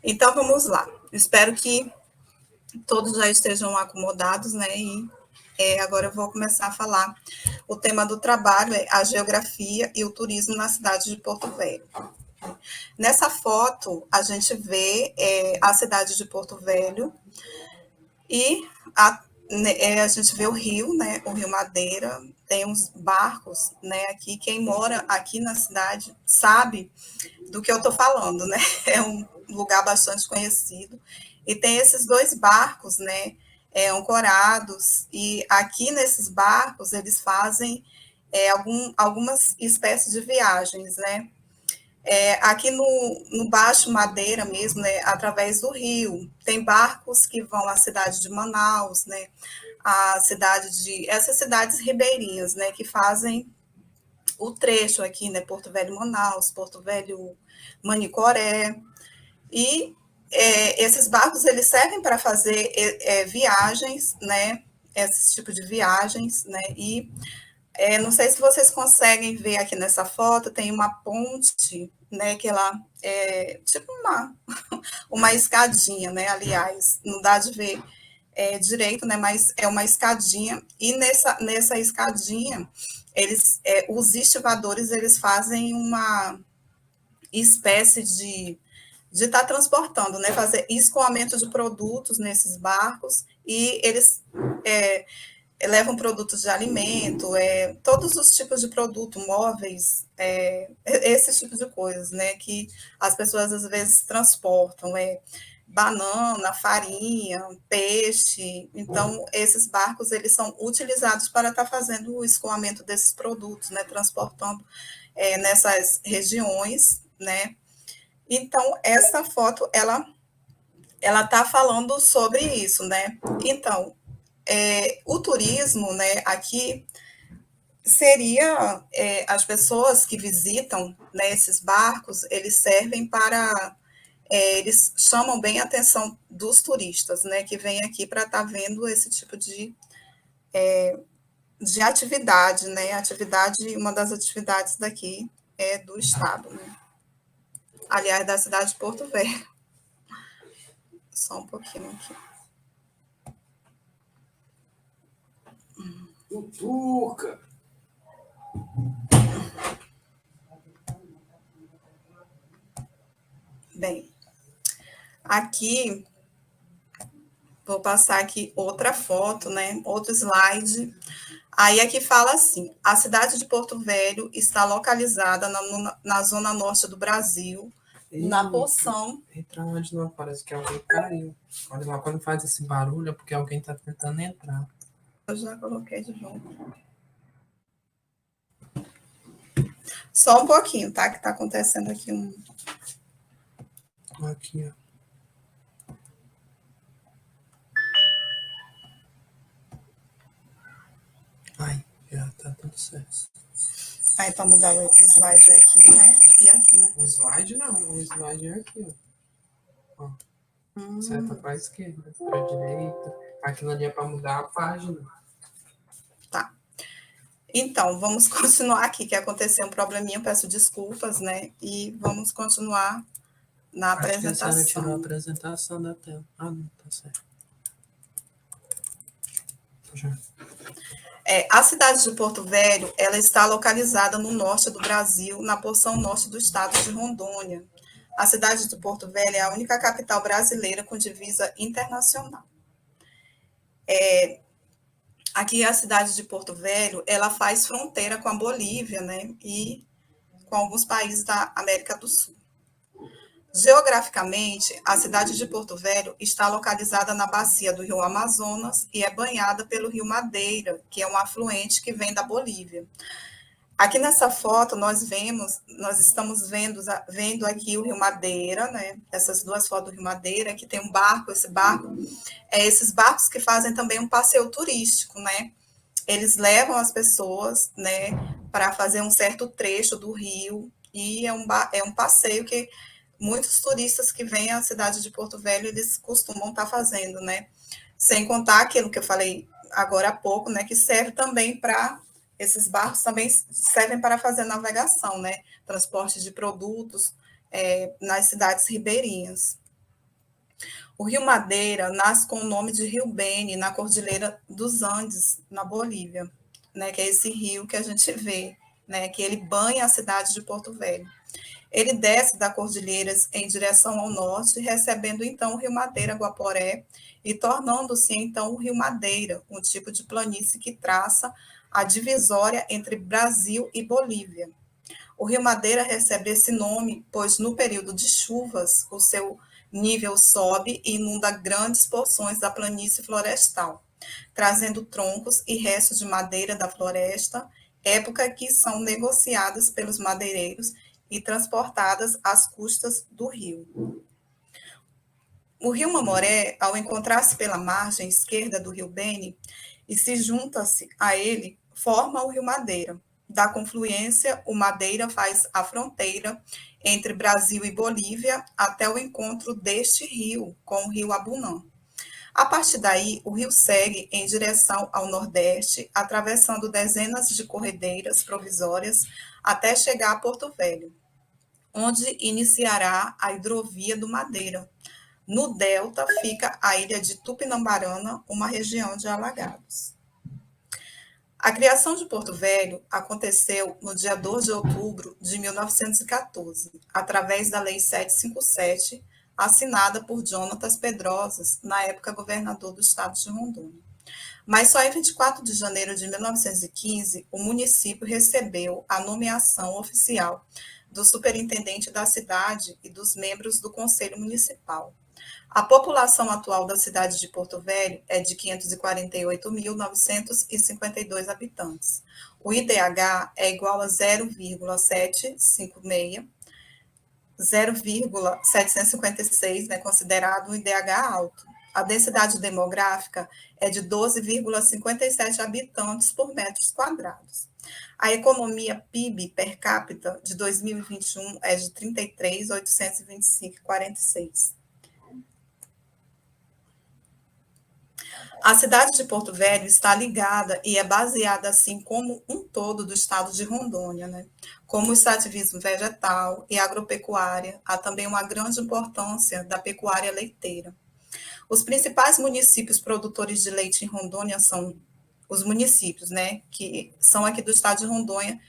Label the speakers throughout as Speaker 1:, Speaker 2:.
Speaker 1: Então, vamos lá. Espero que todos já estejam acomodados, né? E agora eu vou começar a falar. O tema do trabalho é a geografia e o turismo na cidade de Porto Velho. Nessa foto, a gente vê a cidade de Porto Velho e a gente vê o rio, né? O Rio Madeira, tem uns barcos, né? Aqui, quem mora aqui na cidade sabe do que eu estou falando, né? É um lugar bastante conhecido. E tem esses dois barcos, né? Ancorados, e aqui nesses barcos eles fazem algumas espécies de viagens, né? Aqui no Baixo Madeira mesmo, né, através do rio, tem barcos que vão à cidade de Manaus, né, essas cidades ribeirinhas, né, que fazem o trecho aqui, né, Porto Velho Manaus, Porto Velho Manicoré, e esses barcos eles servem para fazer viagens, né, esse tipo de viagens, né, e não sei se vocês conseguem ver aqui nessa foto, tem uma ponte, né, que ela é tipo uma escadinha, né, aliás, não dá de ver direito, né, mas é uma escadinha, e nessa escadinha, os estivadores, eles fazem uma espécie de estar transportando, né, fazer escoamento de produtos nesses barcos, e eles levam produtos de alimento, todos os tipos de produto, móveis, esse tipo de coisas, né, que as pessoas às vezes transportam, banana, farinha, peixe. Então, esses barcos eles são utilizados para estar fazendo o escoamento desses produtos, né, transportando nessas regiões, né. Então, essa foto ela está falando sobre isso, né. Então, o turismo, né, aqui seria as pessoas que visitam, né, esses barcos, eles servem para eles chamam bem a atenção dos turistas, né, que vêm aqui para estar vendo esse tipo de atividade, né, uma das atividades daqui do estado, né? Aliás, da cidade de Porto Velho. Só um pouquinho aqui.
Speaker 2: Tutuca!
Speaker 1: Bem, aqui vou passar aqui outra foto, né? Outro slide. Aí aqui fala assim: a cidade de Porto Velho está localizada na zona norte do Brasil, na porção.
Speaker 2: Entra onde não parece que alguém caiu. Olha lá, quando faz esse barulho é porque alguém está tentando entrar.
Speaker 1: Eu já coloquei de novo. Só um pouquinho, tá? Que está acontecendo aqui um.
Speaker 2: Aqui, ó. Ai, já tá tudo certo.
Speaker 1: Aí, para mudar o slide aqui, né? E aqui, né?
Speaker 2: O slide não, o slide é aqui, ó. Seta para a esquerda, para a direita. Aquilo ali é para mudar a página.
Speaker 1: Tá. Então, vamos continuar aqui, que aconteceu um probleminha, peço desculpas, né? E vamos continuar na apresentação.
Speaker 2: Acho que a senhora tirou a apresentação da tela. Ah, não, tá certo. Já.
Speaker 1: A cidade de Porto Velho, ela está localizada no norte do Brasil, na porção norte do estado de Rondônia. A cidade de Porto Velho é a única capital brasileira com divisa internacional. Aqui a cidade de Porto Velho, ela faz fronteira com a Bolívia, né, e com alguns países da América do Sul. Geograficamente, a cidade de Porto Velho está localizada na bacia do rio Amazonas e é banhada pelo rio Madeira, que é um afluente que vem da Bolívia. Aqui nessa foto nós estamos vendo aqui o Rio Madeira, né? Essas duas fotos do Rio Madeira, que tem um barco, esses barcos que fazem também um passeio turístico, né? Eles levam as pessoas, né, para fazer um certo trecho do rio, e é um passeio que muitos turistas que vêm à cidade de Porto Velho, eles costumam estar fazendo, né? Sem contar aquilo que eu falei agora há pouco, né, que serve também para esses barcos também servem para fazer navegação, né? Transporte de produtos nas cidades ribeirinhas. O Rio Madeira nasce com o nome de Rio Beni, na Cordilheira dos Andes, na Bolívia, né, que é esse rio que a gente vê, né, que ele banha a cidade de Porto Velho. Ele desce da Cordilheiras em direção ao norte, recebendo então o Rio Madeira Guaporé e tornando-se então o Rio Madeira, um tipo de planície que traça a divisória entre Brasil e Bolívia. O Rio Madeira recebe esse nome, pois no período de chuvas o seu nível sobe e inunda grandes porções da planície florestal, trazendo troncos e restos de madeira da floresta, época que são negociadas pelos madeireiros e transportadas às custas do rio. O rio Mamoré, ao encontrar-se pela margem esquerda do rio Beni e se junta-se a ele, forma o rio Madeira. Da confluência, o Madeira faz a fronteira entre Brasil e Bolívia até o encontro deste rio com o rio Abunã. A partir daí, o rio segue em direção ao nordeste, atravessando dezenas de corredeiras provisórias até chegar a Porto Velho, onde iniciará a hidrovia do Madeira. No delta fica a ilha de Tupinambarana, uma região de alagados. A criação de Porto Velho aconteceu no dia 2 de outubro de 1914, através da Lei 757, assinada por Jonatas Pedrosas, na época governador do estado de Rondônia. Mas só em 24 de janeiro de 1915, o município recebeu a nomeação oficial do superintendente da cidade e dos membros do Conselho Municipal. A população atual da cidade de Porto Velho é de 548.952 habitantes. O IDH é igual a 0,756, 0,756, né, considerado um IDH alto. A densidade demográfica é de 12,57 habitantes por metros quadrados. A economia PIB per capita de 2021 é de 33.825,46. A cidade de Porto Velho está ligada e é baseada, assim como um todo, do estado de Rondônia, né? Como o extrativismo vegetal e agropecuária, há também uma grande importância da pecuária leiteira. Os principais municípios produtores de leite em Rondônia são os municípios, né, que são aqui do estado de Rondônia,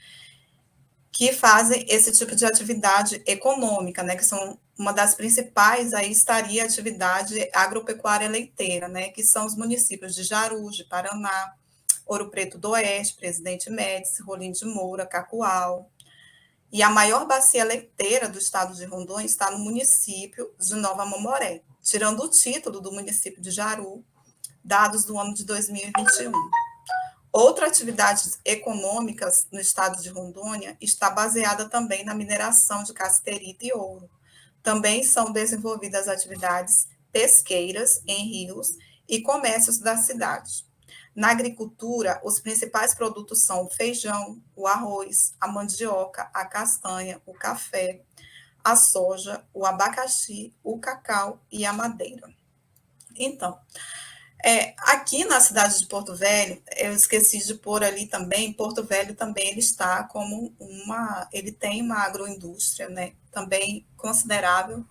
Speaker 1: que fazem esse tipo de atividade econômica, né, que são uma das principais, aí estaria a atividade agropecuária leiteira, né, que são os municípios de Jaru, de Paraná, Ouro Preto do Oeste, Presidente Médici, Rolim de Moura, Cacoal. E a maior bacia leiteira do estado de Rondônia está no município de Nova Mamoré, tirando o título do município de Jaru, dados do ano de 2021. Outra atividade econômica no estado de Rondônia está baseada também na mineração de cassiterita e ouro. Também são desenvolvidas atividades pesqueiras em rios e comércios da cidade. Na agricultura, os principais produtos são o feijão, o arroz, a mandioca, a castanha, o café, a soja, o abacaxi, o cacau e a madeira. Então, aqui na cidade de Porto Velho, eu esqueci de pôr ali também, Porto Velho também ele está como ele tem uma agroindústria, né, também considerável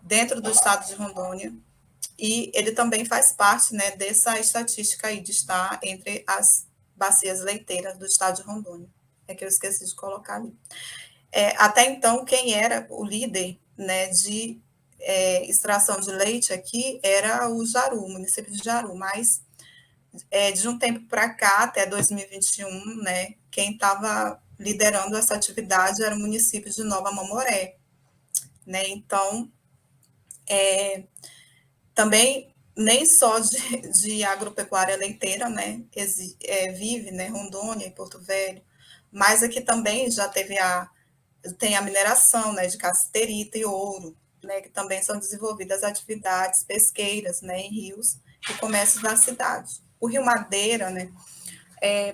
Speaker 1: dentro do estado de Rondônia, e ele também faz parte, né, dessa estatística aí de estar entre as bacias leiteiras do estado de Rondônia, é que eu esqueci de colocar ali. Até então, quem era o líder, né, de extração de leite aqui era o Jaru, o município de Jaru, mas de um tempo para cá, até 2021, né, quem estava liderando essa atividade era o município de Nova Mamoré, né, então, também nem só de agropecuária leiteira, né, vive, né, Rondônia e Porto Velho, mas aqui também já tem a mineração, né, de cassiterita e ouro, né, que também são desenvolvidas atividades pesqueiras, né, em rios e comércios da cidade. O Rio Madeira, né,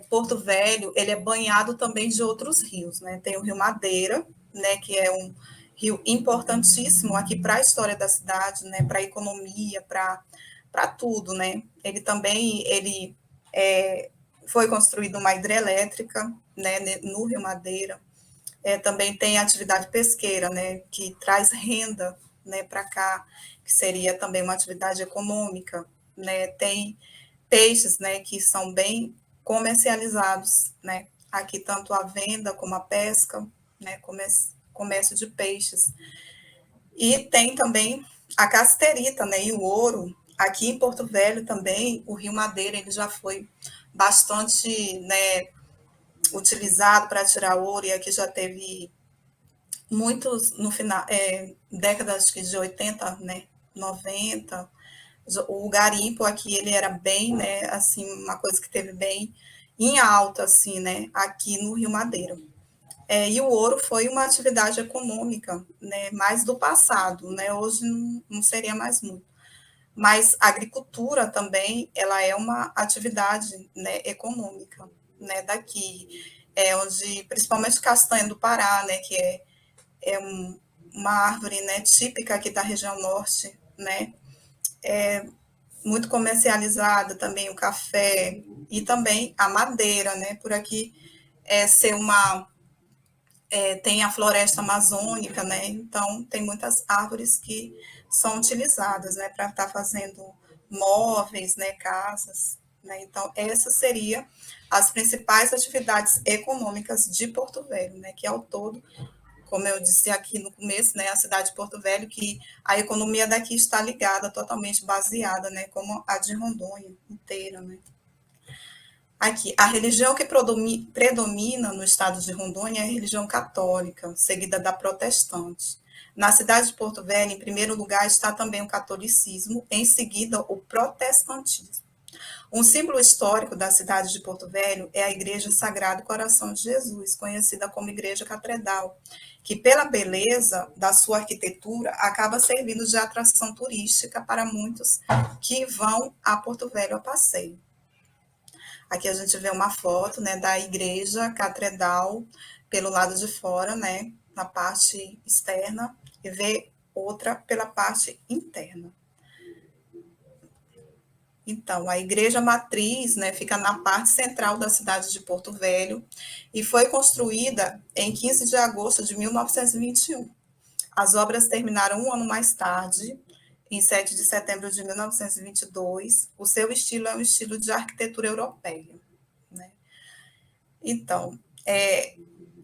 Speaker 1: Porto Velho, ele é banhado também de outros rios, né, tem o Rio Madeira, né, que é um rio importantíssimo aqui para a história da cidade, né, para a economia, para tudo, né, ele foi construído uma hidrelétrica, né, no Rio Madeira, também tem a atividade pesqueira, né, que traz renda né, para cá, que seria também uma atividade econômica, né, tem peixes, né, que são bem comercializados, né, aqui tanto a venda como a pesca, né, comércio de peixes. E tem também a casterita, né, e o ouro. Aqui em Porto Velho também, o Rio Madeira ele já foi bastante, né, utilizado para tirar ouro, e aqui já teve muitos, no final, décadas de 80, né, 90, o garimpo aqui, ele era bem, né, assim, uma coisa que teve bem em alta, assim, né, aqui no Rio Madeira. E o ouro foi uma atividade econômica, né, mais do passado, né, hoje não seria mais muito. Mas a agricultura também, ela é uma atividade, né, econômica, né, daqui, onde, principalmente castanha do Pará, né, que uma árvore, né, típica aqui da região norte, né, muito comercializada também o café e também a madeira, né, por aqui ser tem a floresta amazônica, né, então tem muitas árvores que são utilizadas, né, para estar fazendo móveis, né, casas, né, então essas seriam as principais atividades econômicas de Porto Velho, né, que ao todo, como eu disse aqui no começo, né, a cidade de Porto Velho, que a economia daqui está ligada, totalmente baseada, né, como a de Rondônia inteira, né. Aqui, a religião que predomina no estado de Rondônia é a religião católica, seguida da protestante. Na cidade de Porto Velho, em primeiro lugar, está também o catolicismo, em seguida o protestantismo. Um símbolo histórico da cidade de Porto Velho é a Igreja Sagrado Coração de Jesus, conhecida como Igreja Catedral, que pela beleza da sua arquitetura acaba servindo de atração turística para muitos que vão a Porto Velho a passeio. Aqui a gente vê uma foto, né, da Igreja Catedral pelo lado de fora, né, na parte externa, e vê outra pela parte interna. Então, a igreja matriz, né, fica na parte central da cidade de Porto Velho e foi construída em 15 de agosto de 1921. As obras terminaram um ano mais tarde, em 7 de setembro de 1922. O seu estilo é um estilo de arquitetura europeia, né? Então,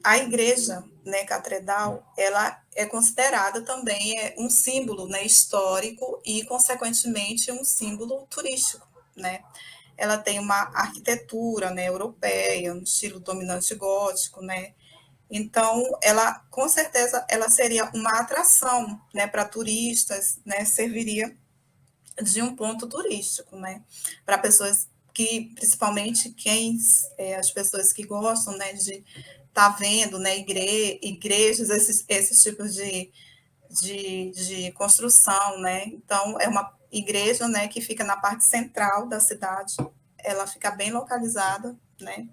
Speaker 1: a igreja, né, catedral, ela é considerada também um símbolo, né, histórico e, consequentemente, um símbolo turístico, né? Ela tem uma arquitetura, né, europeia, um estilo dominante gótico, né? Então, ela, com certeza, ela seria uma atração, né, para turistas, né? Serviria de um ponto turístico, né? Para pessoas que, principalmente as pessoas que gostam, né, de estar vendo, né, igrejas, esses tipos de construção, né? Então, é uma igreja, né, que fica na parte central da cidade, ela fica bem localizada, né?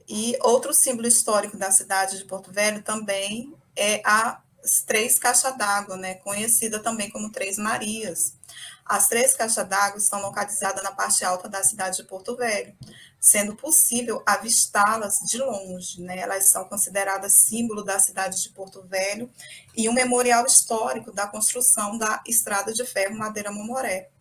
Speaker 1: E outro símbolo histórico da cidade de Porto Velho também é as Três Caixas d'Água, né, conhecida também como Três Marias. As Três Caixas d'Água estão localizadas na parte alta da cidade de Porto Velho, sendo possível avistá-las de longe, né? Elas são consideradas símbolo da cidade de Porto Velho e um memorial histórico da construção da Estrada de Ferro Madeira-Mamoré.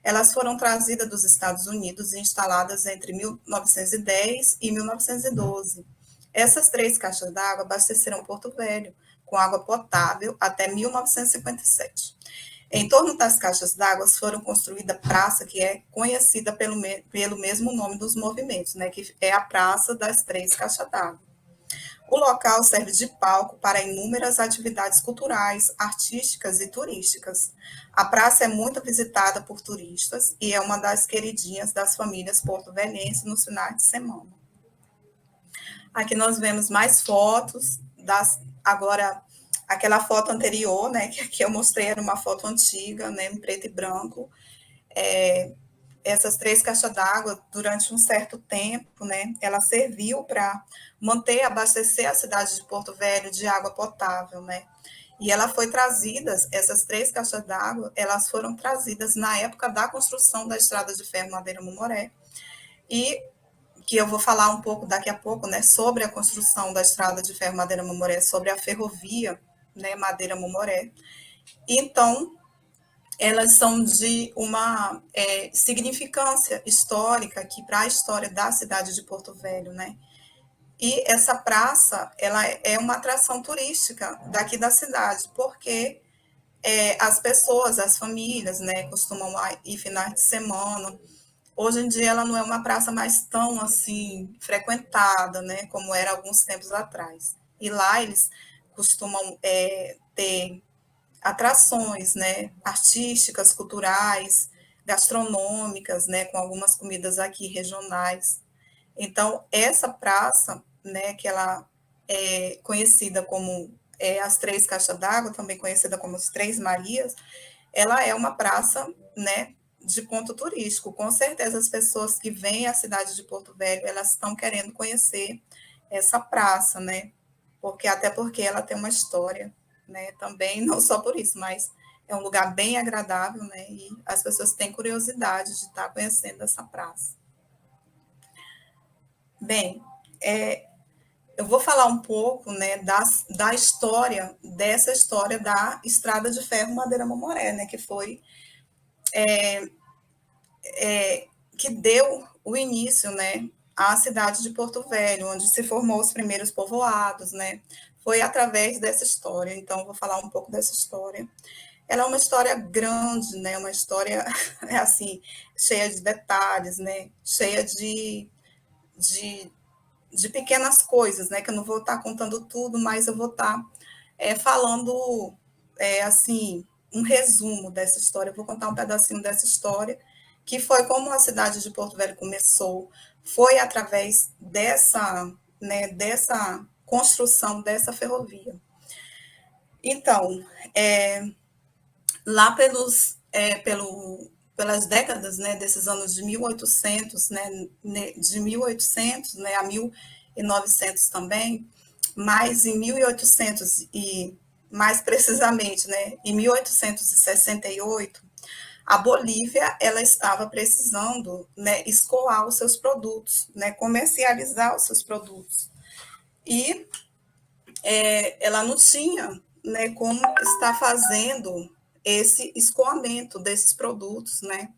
Speaker 1: Elas foram trazidas dos Estados Unidos e instaladas entre 1910 e 1912. Essas três caixas d'água abasteceram Porto Velho com água potável até 1957. Em torno das caixas d'água foram construída praça que é conhecida pelo mesmo nome dos movimentos, né, que é a Praça das Três Caixas d'Água. O local serve de palco para inúmeras atividades culturais, artísticas e turísticas. A praça é muito visitada por turistas e é uma das queridinhas das famílias porto-velhenses nos finais de semana. Aqui nós vemos mais fotos agora aquela foto anterior, né, que eu mostrei era uma foto antiga, né, em preto e branco. Essas três caixas d'água, durante um certo tempo, né, ela serviu para manter, abastecer a cidade de Porto Velho de água potável, né, e ela foi trazida, essas três caixas d'água, elas foram trazidas na época da construção da estrada de ferro Madeira-Mamoré, e que eu vou falar um pouco daqui a pouco, né, sobre a construção da estrada de ferro Madeira-Mamoré, sobre a ferrovia, né, Madeira-Mamoré, Então, elas são de uma significância histórica aqui para a história da cidade de Porto Velho, né? E essa praça, ela é uma atração turística daqui da cidade, porque as pessoas, as famílias, né, costumam ir finais de semana. Hoje em dia ela não é uma praça mais tão assim frequentada, né, como era alguns tempos atrás. E lá eles costumam ter atrações, né, artísticas, culturais, gastronômicas, né, com algumas comidas aqui regionais. Então, essa praça, né, que ela é conhecida como as Três Caixas d'Água, também conhecida como as Três Marias, ela é uma praça, né, de ponto turístico. Com certeza, as pessoas que vêm à cidade de Porto Velho, elas estão querendo conhecer essa praça, né, até porque ela tem uma história, né, também, não só por isso, mas é um lugar bem agradável, né, e as pessoas têm curiosidade de estar conhecendo essa praça. Bem, eu vou falar um pouco, né, da história, dessa história da Estrada de Ferro Madeira Mamoré, né, que foi, que deu o início, né, à cidade de Porto Velho, onde se formou os primeiros povoados, né, foi através dessa história. Então, vou falar um pouco dessa história. Ela é uma história grande, né, uma história, assim, cheia de detalhes, né, cheia de, de pequenas coisas, né, que eu não vou estar contando tudo, mas eu vou estar falando, assim, um resumo dessa história. Eu vou contar um pedacinho dessa história, que foi como a cidade de Porto Velho começou, foi através dessa, né, dessa construção dessa ferrovia. Então, lá pelas décadas, né, desses anos de 1800, né, de 1800, né, a 1900 também, mas em 1800 e mais precisamente, né, em 1868, a Bolívia ela estava precisando, né, escoar os seus produtos, né, comercializar os seus produtos. E ela não tinha, né, como estar fazendo esse escoamento desses produtos, né?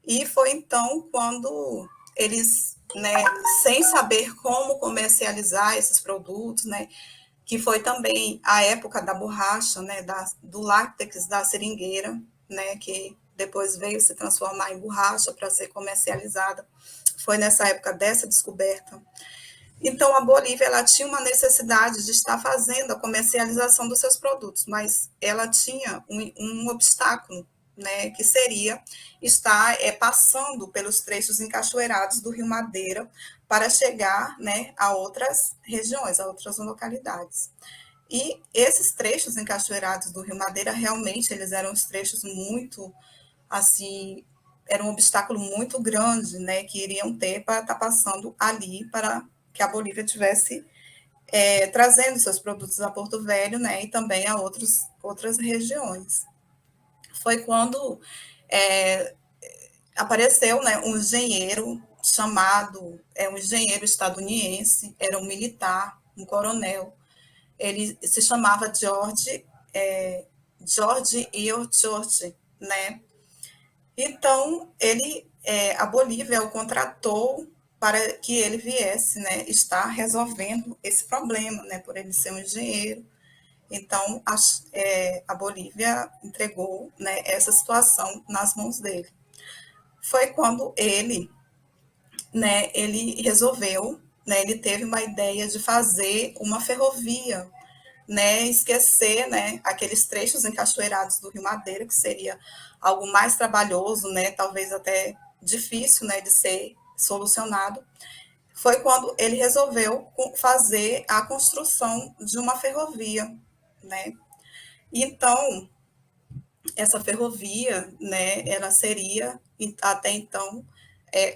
Speaker 1: E foi então quando eles, né, sem saber como comercializar esses produtos, né, que foi também a época da borracha, né, do látex da seringueira, né, que depois veio se transformar em borracha para ser comercializada. Foi nessa época dessa descoberta. Então, a Bolívia ela tinha uma necessidade de estar fazendo a comercialização dos seus produtos, mas ela tinha um obstáculo, né, que seria estar passando pelos trechos encachoeirados do Rio Madeira para chegar, né, a outras regiões, a outras localidades. E esses trechos encachoeirados do Rio Madeira, realmente, eles eram os trechos muito, assim, era um obstáculo muito grande, né, que iriam ter para estar passando ali para que a Bolívia tivesse trazendo seus produtos a Porto Velho, né, e também a outras regiões. Foi quando apareceu, né, um engenheiro chamado, um engenheiro estadunidense, era um militar, um coronel. Ele se chamava George Earl Church, né? Então, a Bolívia o contratou para que ele viesse, né, estar resolvendo esse problema, né, por ele ser um engenheiro. Então, a Bolívia entregou, né, essa situação nas mãos dele. Foi quando ele resolveu, né, ele teve uma ideia de fazer uma ferrovia, né, esquecer, né, aqueles trechos encachoeirados do Rio Madeira, que seria algo mais trabalhoso, né, talvez até difícil, né, de ser solucionado. Foi quando ele resolveu fazer a construção de uma ferrovia, né? Então, essa ferrovia, né, ela seria até então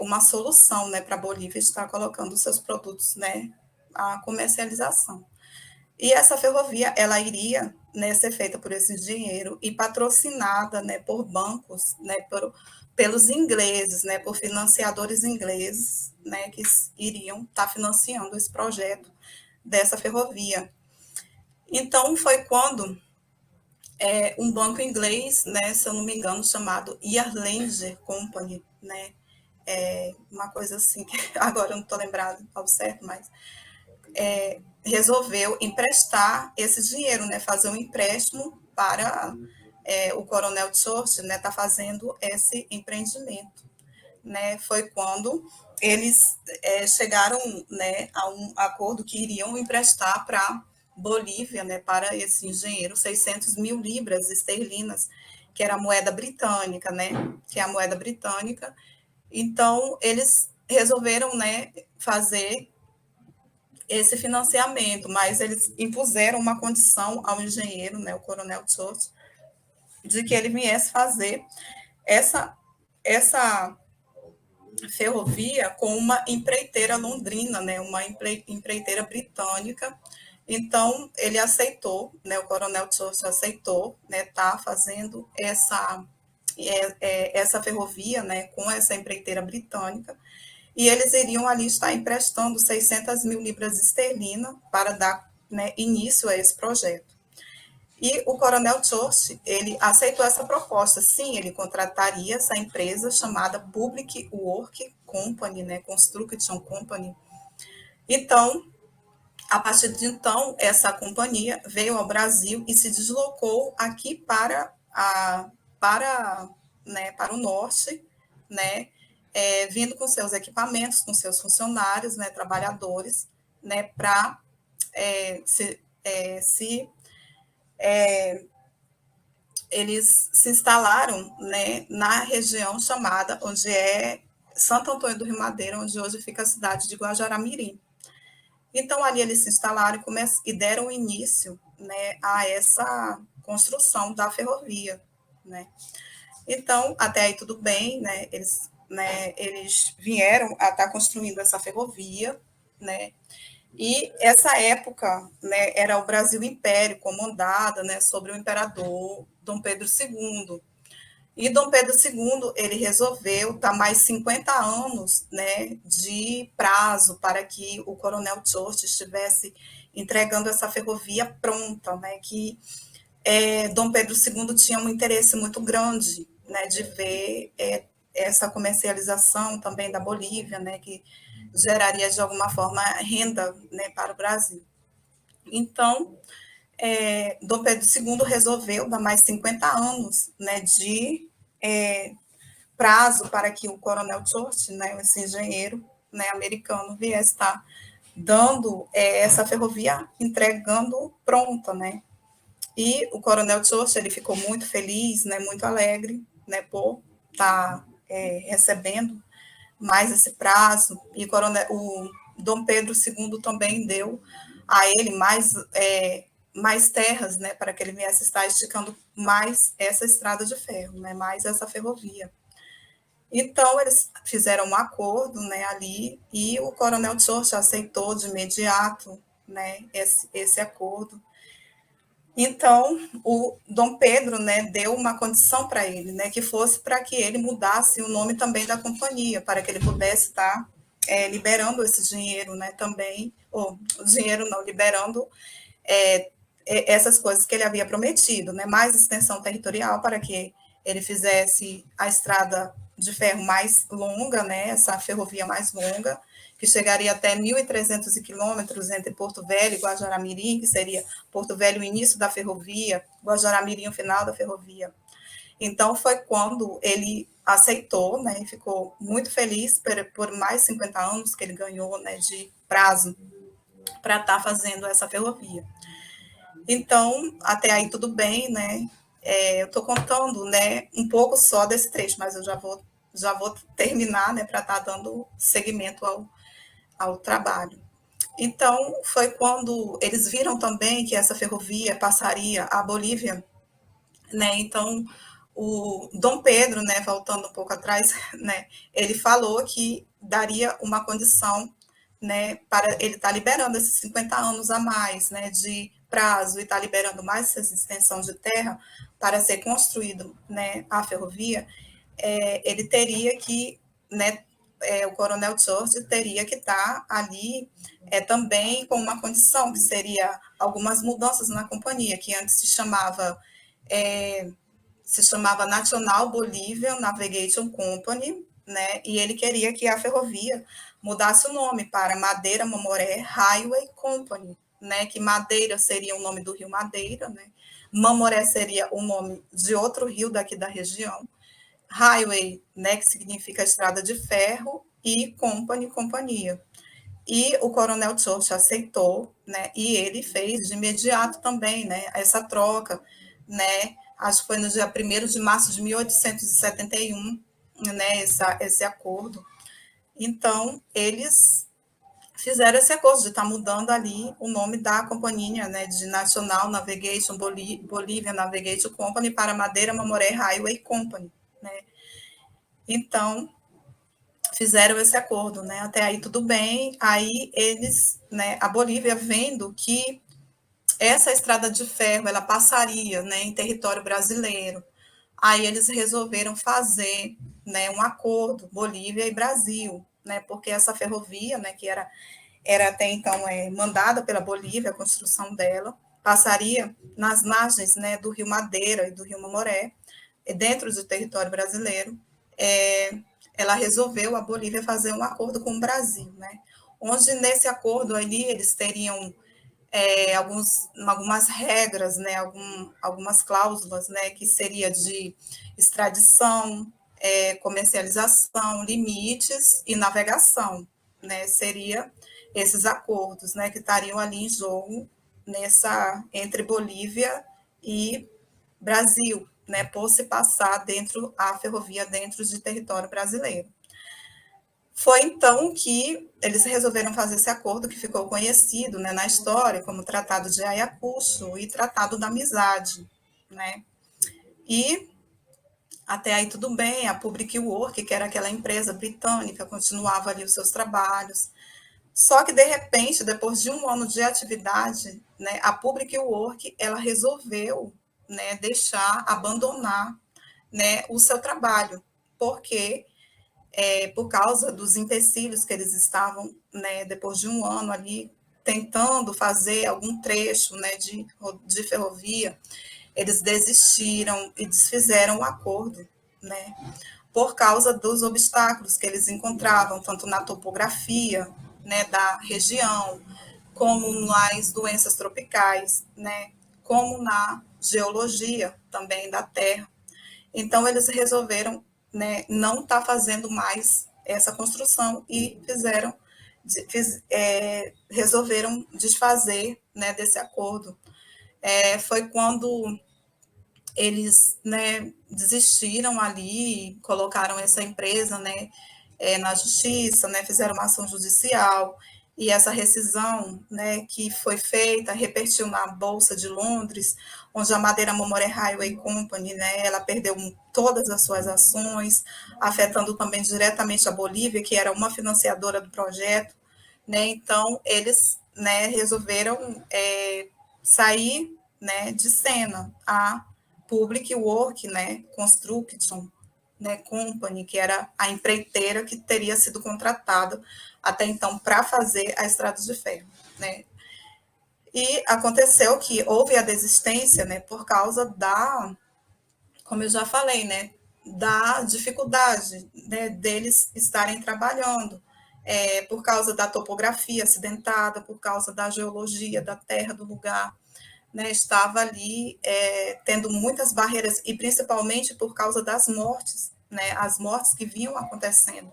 Speaker 1: uma solução, né, para a Bolívia estar colocando seus produtos, né, à comercialização. E essa ferrovia, ela iria, né, ser feita por esse engenheiro e patrocinada, né, por bancos, né, pelos ingleses, né, por financiadores ingleses, né, que iriam estar financiando esse projeto dessa ferrovia. Então, foi quando um banco inglês, né, se eu não me engano, chamado Yarlanger Company, né, uma coisa assim, que agora eu não estou lembrado ao certo, mas resolveu emprestar esse dinheiro, né, fazer um empréstimo para o Coronel Churchill, né, tá fazendo esse empreendimento, né, foi quando eles chegaram, né, a um acordo que iriam emprestar para Bolívia, né, para esse engenheiro, 600 mil libras esterlinas, que era a moeda britânica, né, que é a moeda britânica. Então, eles resolveram, né, fazer esse financiamento, mas eles impuseram uma condição ao engenheiro, né, o Coronel Churchill, de que ele viesse fazer essa ferrovia com uma empreiteira londrina, né, uma empreiteira britânica. Então, ele aceitou, né, o Coronel Churchill aceitou, né, tá fazendo essa ferrovia, né, com essa empreiteira britânica, e eles iriam ali estar emprestando 600 mil libras esterlinas para dar, né, início a esse projeto. E o Coronel Churchill, ele aceitou essa proposta. Sim, ele contrataria essa empresa chamada Public Work Company, né, Construction Company. Então, a partir de então, essa companhia veio ao Brasil e se deslocou aqui para o norte, né, vindo com seus equipamentos, com seus funcionários, né, trabalhadores, né, para eles se instalaram, né, na região chamada, onde é Santo Antônio do Rio Madeira, onde hoje fica a cidade de Guajará-Mirim. Então, ali eles se instalaram e deram início, né, a essa construção da ferrovia, né. Então, até aí tudo bem, eles vieram a estar construindo essa ferrovia, né, e essa época, né, era o Brasil Império, comandada, né, sobre o imperador Dom Pedro II. E Dom Pedro II, ele resolveu dar mais 50 anos, né, de prazo para que o Coronel Churchill estivesse entregando essa ferrovia pronta, né, que Dom Pedro II tinha um interesse muito grande, né, de ver essa comercialização também da Bolívia, né, que geraria de alguma forma renda, né, para o Brasil. Então, Dom Pedro II resolveu dar mais 50 anos, né, de prazo para que o Coronel Churchill, né, esse engenheiro, né, americano, viesse estar dando essa ferrovia, entregando pronta, né. E o Coronel Churchill, ele ficou muito feliz, né, muito alegre, né, por estar recebendo mais esse prazo, e o Dom Pedro II também deu a ele mais terras, né, para que ele viesse estar esticando mais essa estrada de ferro, né, mais essa ferrovia. Então, eles fizeram um acordo, né, ali, e o Coronel Churchill aceitou de imediato, né, esse acordo. Então, o Dom Pedro, né, deu uma condição para ele, né, que fosse para que ele mudasse o nome também da companhia, para que ele pudesse estar liberando esse dinheiro, né, também, ou dinheiro não, liberando essas coisas que ele havia prometido, né, mais extensão territorial para que ele fizesse a estrada de ferro mais longa, né, essa ferrovia mais longa, que chegaria até 1.300 quilômetros entre Porto Velho e Guajará-Mirim, que seria Porto Velho o início da ferrovia, Guajará-Mirim o final da ferrovia. Então, foi quando ele aceitou, né, e ficou muito feliz por mais 50 anos que ele ganhou, né, de prazo para estar fazendo essa ferrovia. Então, até aí tudo bem, né, eu estou contando, né, um pouco só desse trecho, mas eu já vou terminar, né, para estar dando seguimento ao trabalho. Então, foi quando eles viram também que essa ferrovia passaria a Bolívia, né? Então, o Dom Pedro, né, voltando um pouco atrás, né, ele falou que daria uma condição, né, para ele estar liberando esses 50 anos a mais, né, de prazo e estar liberando mais essa extensão de terra para ser construído, né, a ferrovia, ele teria que, né, o Coronel Churchill teria que estar ali também com uma condição, que seria algumas mudanças na companhia, que antes se chamava se chamava National Bolivian Navigation Company, né? E ele queria que a ferrovia mudasse o nome para Madeira Mamoré Highway Company, né? Que Madeira seria o nome do rio Madeira, né? Mamoré seria o nome de outro rio daqui da região. Highway, né? Que significa estrada de ferro, e Company, companhia. E o Coronel Churchill aceitou, né? E ele fez de imediato também, né? Essa troca, né? Acho que foi no dia 1º de março de 1871, né? Esse acordo. Então, eles fizeram esse acordo de estar mudando ali o nome da companhia, né? De National Navigation Bolivian Navigation Company para Madeira Mamoré Highway Company, né? Então, fizeram esse acordo, né? Até aí tudo bem. Aí eles, né? A Bolívia vendo que essa estrada de ferro ela passaria, né? Em território brasileiro. Aí eles resolveram fazer, né? Um acordo Bolívia e Brasil, né? Porque essa ferrovia, né? Que era até então mandada pela Bolívia a construção dela passaria nas margens, né? Do Rio Madeira e do Rio Mamoré, dentro do território brasileiro. Ela resolveu, a Bolívia, fazer um acordo com o Brasil, né? Onde nesse acordo ali eles teriam algumas regras, né? Algumas cláusulas, né? Que seria de extradição, comercialização, limites e navegação, né? Seria esses acordos, né? Que estariam ali em jogo entre Bolívia e Brasil, né, por se passar a ferrovia dentro de território brasileiro. Foi então que eles resolveram fazer esse acordo que ficou conhecido, né, na história como Tratado de Ayacucho e Tratado da Amizade, né? E até aí tudo bem, a Public Work, que era aquela empresa britânica, continuava ali os seus trabalhos. Só que, de repente, depois de um ano de atividade, né, a Public Work ela resolveu, né, abandonar, né, o seu trabalho, porque por causa dos empecilhos que eles estavam, né, depois de um ano ali, tentando fazer algum trecho, né, de ferrovia, eles desistiram e desfizeram o acordo, né, por causa dos obstáculos que eles encontravam, tanto na topografia, né, da região, como nas doenças tropicais, né, como na geologia também da Terra. Então, eles resolveram, né, não estar fazendo mais essa construção e resolveram desfazer, né, desse acordo. Foi quando eles, né, desistiram ali, colocaram essa empresa, né, na justiça, né, fizeram uma ação judicial, e essa rescisão, né, que foi feita, repercutiu na Bolsa de Londres, onde a Madeira Mamoré Highway Company, né, ela perdeu todas as suas ações, afetando também diretamente a Bolívia, que era uma financiadora do projeto, né, então eles, né, resolveram sair, né, de cena. A Public Work, né, Construction, né, Company, que era a empreiteira que teria sido contratada até então para fazer a estrada de ferro, né. E aconteceu que houve a desistência, né, por causa como eu já falei, né, da dificuldade, né, deles estarem trabalhando, por causa da topografia acidentada, por causa da geologia da terra do lugar, né, estava ali tendo muitas barreiras, e principalmente por causa das mortes, né, as mortes que vinham acontecendo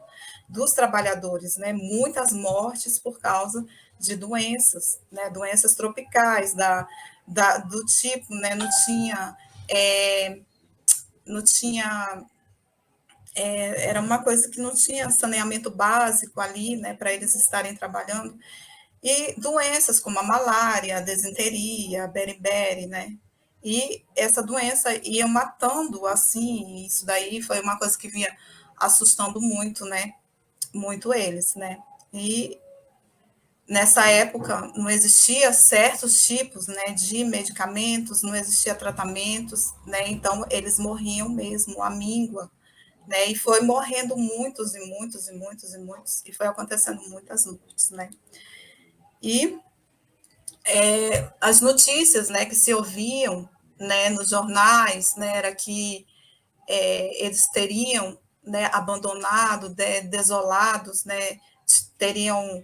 Speaker 1: dos trabalhadores, né, muitas mortes por causa de doenças, né, doenças tropicais, do tipo, né, não tinha era uma coisa que não tinha saneamento básico ali, né, para eles estarem trabalhando. E doenças como a malária, a desinteria, a beriberi, né? E essa doença ia matando, assim, isso daí foi uma coisa que vinha assustando muito, né? Muito eles, né? E nessa época não existia certos tipos, né, de medicamentos, não existia tratamentos, né? Então eles morriam mesmo, à míngua, né? E foi morrendo muitos e muitos e muitos e muitos, e foi acontecendo muitas mortes, né? E as notícias, né, que se ouviam, né, nos jornais, né, era que eles teriam, né, abandonado, desolados, né, teriam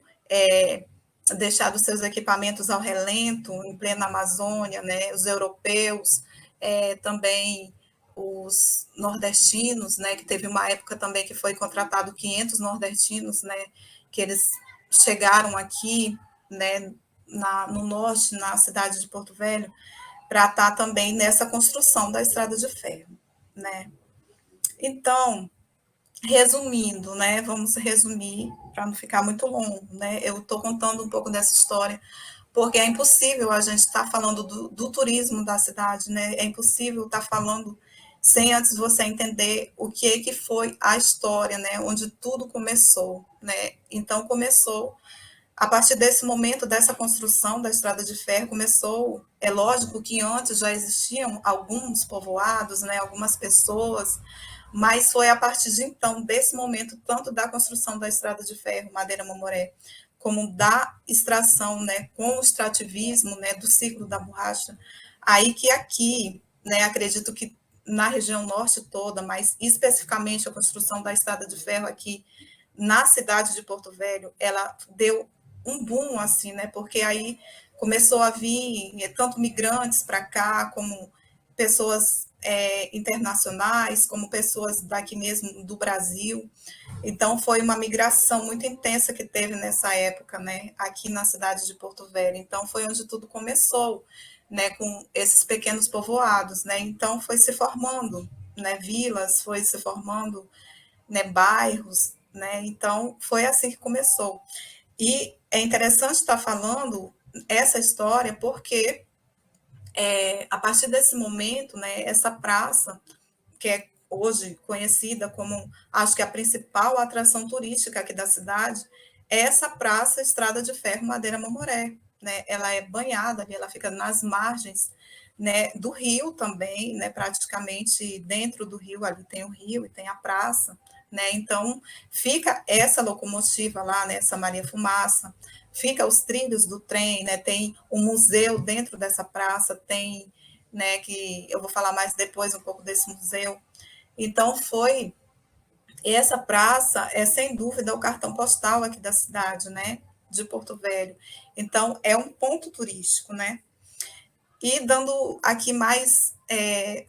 Speaker 1: deixado seus equipamentos ao relento em plena Amazônia, né, os europeus, também os nordestinos, né, que teve uma época também que foi contratado 500 nordestinos, né, que eles chegaram aqui, né, no norte, na cidade de Porto Velho, para estar também nessa construção da estrada de ferro, né. Então, resumindo, né, vamos resumir para não ficar muito longo, né, eu estou contando um pouco dessa história, porque é impossível a gente estar falando do turismo da cidade, né, é impossível estar falando sem antes você entender o que foi a história, né, onde tudo começou, né, então começou a partir desse momento, dessa construção da estrada de ferro, começou, é lógico que antes já existiam alguns povoados, né, algumas pessoas, mas foi a partir de então, desse momento, tanto da construção da estrada de ferro, Madeira Mamoré, como da extração, né, com o extrativismo, né, do ciclo da borracha, aí que aqui, né, acredito que na região norte toda, mas especificamente a construção da estrada de ferro aqui na cidade de Porto Velho, ela deu um boom, assim, né? Porque aí começou a vir tanto migrantes para cá, como pessoas internacionais, como pessoas daqui mesmo do Brasil. Então, foi uma migração muito intensa que teve nessa época, né? Aqui na cidade de Porto Velho. Então, foi onde tudo começou, né? Com esses pequenos povoados, né? Então, foi se formando, né? Vilas, foi se formando, né? Bairros, né? Então, foi assim que começou. E é interessante estar falando essa história porque a partir desse momento, né, essa praça, que é hoje conhecida como, acho que a principal atração turística aqui da cidade, é essa praça Estrada de Ferro Madeira Mamoré, né? Ela é banhada ali, ela fica nas margens, né, do rio também, né, praticamente dentro do rio, ali tem o rio e tem a praça, né? Então, fica essa locomotiva lá, né, essa Maria Fumaça, fica os trilhos do trem, né? Tem um museu dentro dessa praça, tem, né, que eu vou falar mais depois um pouco desse museu. Então, essa praça é, sem dúvida, o cartão postal aqui da cidade, né, de Porto Velho. Então, é um ponto turístico, né? E dando aqui mais,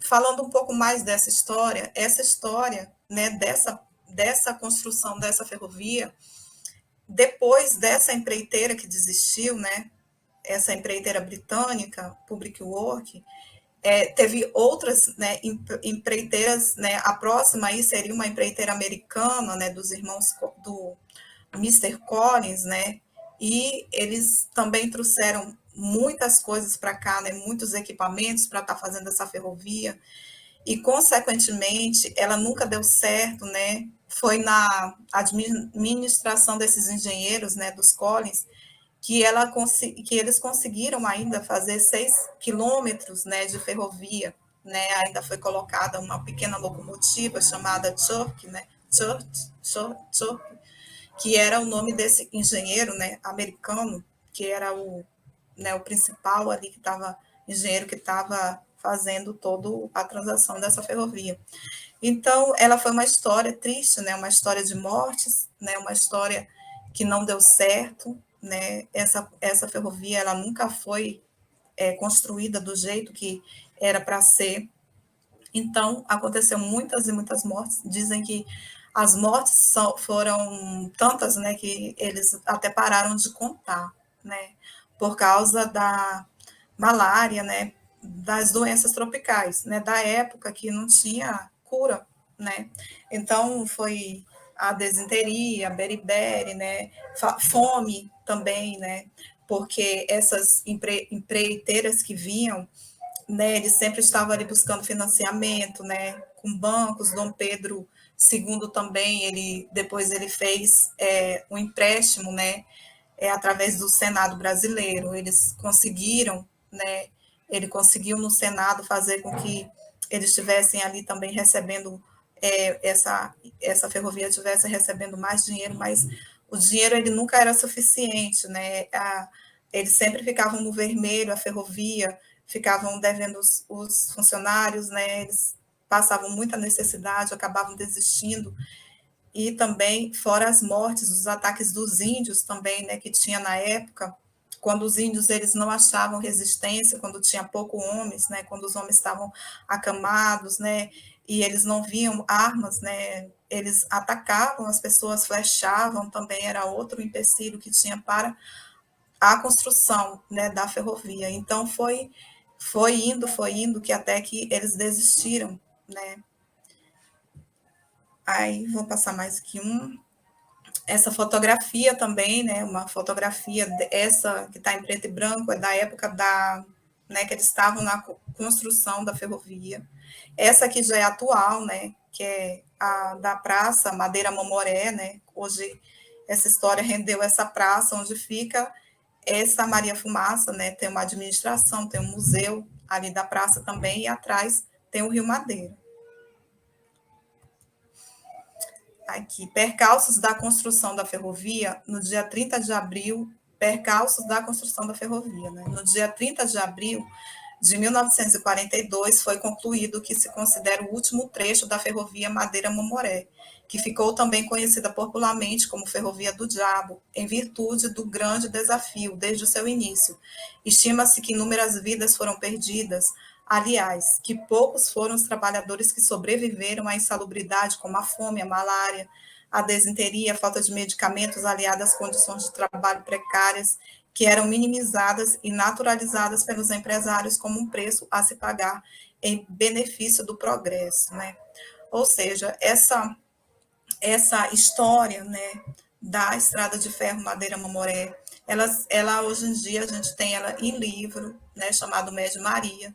Speaker 1: falando um pouco mais dessa história, essa história, né, dessa construção dessa ferrovia, depois dessa empreiteira que desistiu, né, essa empreiteira britânica, Public Work, teve outras, né, empreiteiras, né, a próxima aí seria uma empreiteira americana, né, dos irmãos do Mister Collins, né, e eles também trouxeram muitas coisas para cá, né, muitos equipamentos para estar fazendo essa ferrovia, e, consequentemente, ela nunca deu certo, né, foi na administração desses engenheiros, né, dos Collins, que eles conseguiram ainda fazer 6 quilômetros, né, de ferrovia, né, ainda foi colocada uma pequena locomotiva chamada Church, né, Church, que era o nome desse engenheiro, né, americano, que era o principal ali que estava, engenheiro que estava fazendo toda a transação dessa ferrovia. Então, ela foi uma história triste, né, uma história de mortes, né, uma história que não deu certo, né, essa ferrovia ela nunca foi construída do jeito que era para ser. Então, aconteceu muitas e muitas mortes. Dizem que as mortes foram tantas, né, que eles até pararam de contar, né, por causa da malária, né, das doenças tropicais, né, da época que não tinha cura, né. Então, foi a desinteria, a beriberi, né, fome também, né, porque essas empreiteiras que vinham, né, ele sempre estava ali buscando financiamento, né, com bancos. Dom Pedro II também, depois ele fez um empréstimo, né, através do Senado brasileiro. Eles conseguiram, né, ele conseguiu no Senado fazer com que eles estivessem ali também recebendo, essa ferrovia estivesse recebendo mais dinheiro, mas o dinheiro ele nunca era suficiente, né, eles sempre ficavam no vermelho, a ferrovia ficavam devendo os funcionários, né? Eles passavam muita necessidade, acabavam desistindo. E também, fora as mortes, os ataques dos índios também, né, que tinha na época, quando os índios eles não achavam resistência, quando tinha pouco homens, né, quando os homens estavam acamados, né, e eles não viam armas, né, eles atacavam as pessoas, flechavam, também era outro empecilho que tinha para a construção, né, da ferrovia. Então foi indo que até que eles desistiram, né. Aí vou passar mais aqui essa fotografia também, né, uma fotografia essa que está em preto e branco é da época né, que eles estavam na construção da ferrovia. Essa aqui já é atual, né, que é a da Praça Madeira Mamoré, né. Hoje essa história rendeu essa praça onde fica essa Maria Fumaça, né, tem uma administração, tem um museu ali da praça também, e atrás tem o Rio Madeira. Aqui, percalços da construção da ferrovia, no dia 30 de abril, percalços da construção da ferrovia, né? No dia 30 de abril de 1942, foi concluído o que se considera o último trecho da ferrovia Madeira-Mamoré, que ficou também conhecida popularmente como Ferrovia do Diabo, em virtude do grande desafio desde o seu início. Estima-se que inúmeras vidas foram perdidas, aliás, que poucos foram os trabalhadores que sobreviveram à insalubridade, como a fome, a malária, a desinteria, a falta de medicamentos aliada às condições de trabalho precárias, que eram minimizadas e naturalizadas pelos empresários como um preço a se pagar em benefício do progresso, né? Ou seja, essa história, né, da Estrada de Ferro Madeira Mamoré, ela hoje em dia a gente tem ela em livro, né, chamado Médio Maria.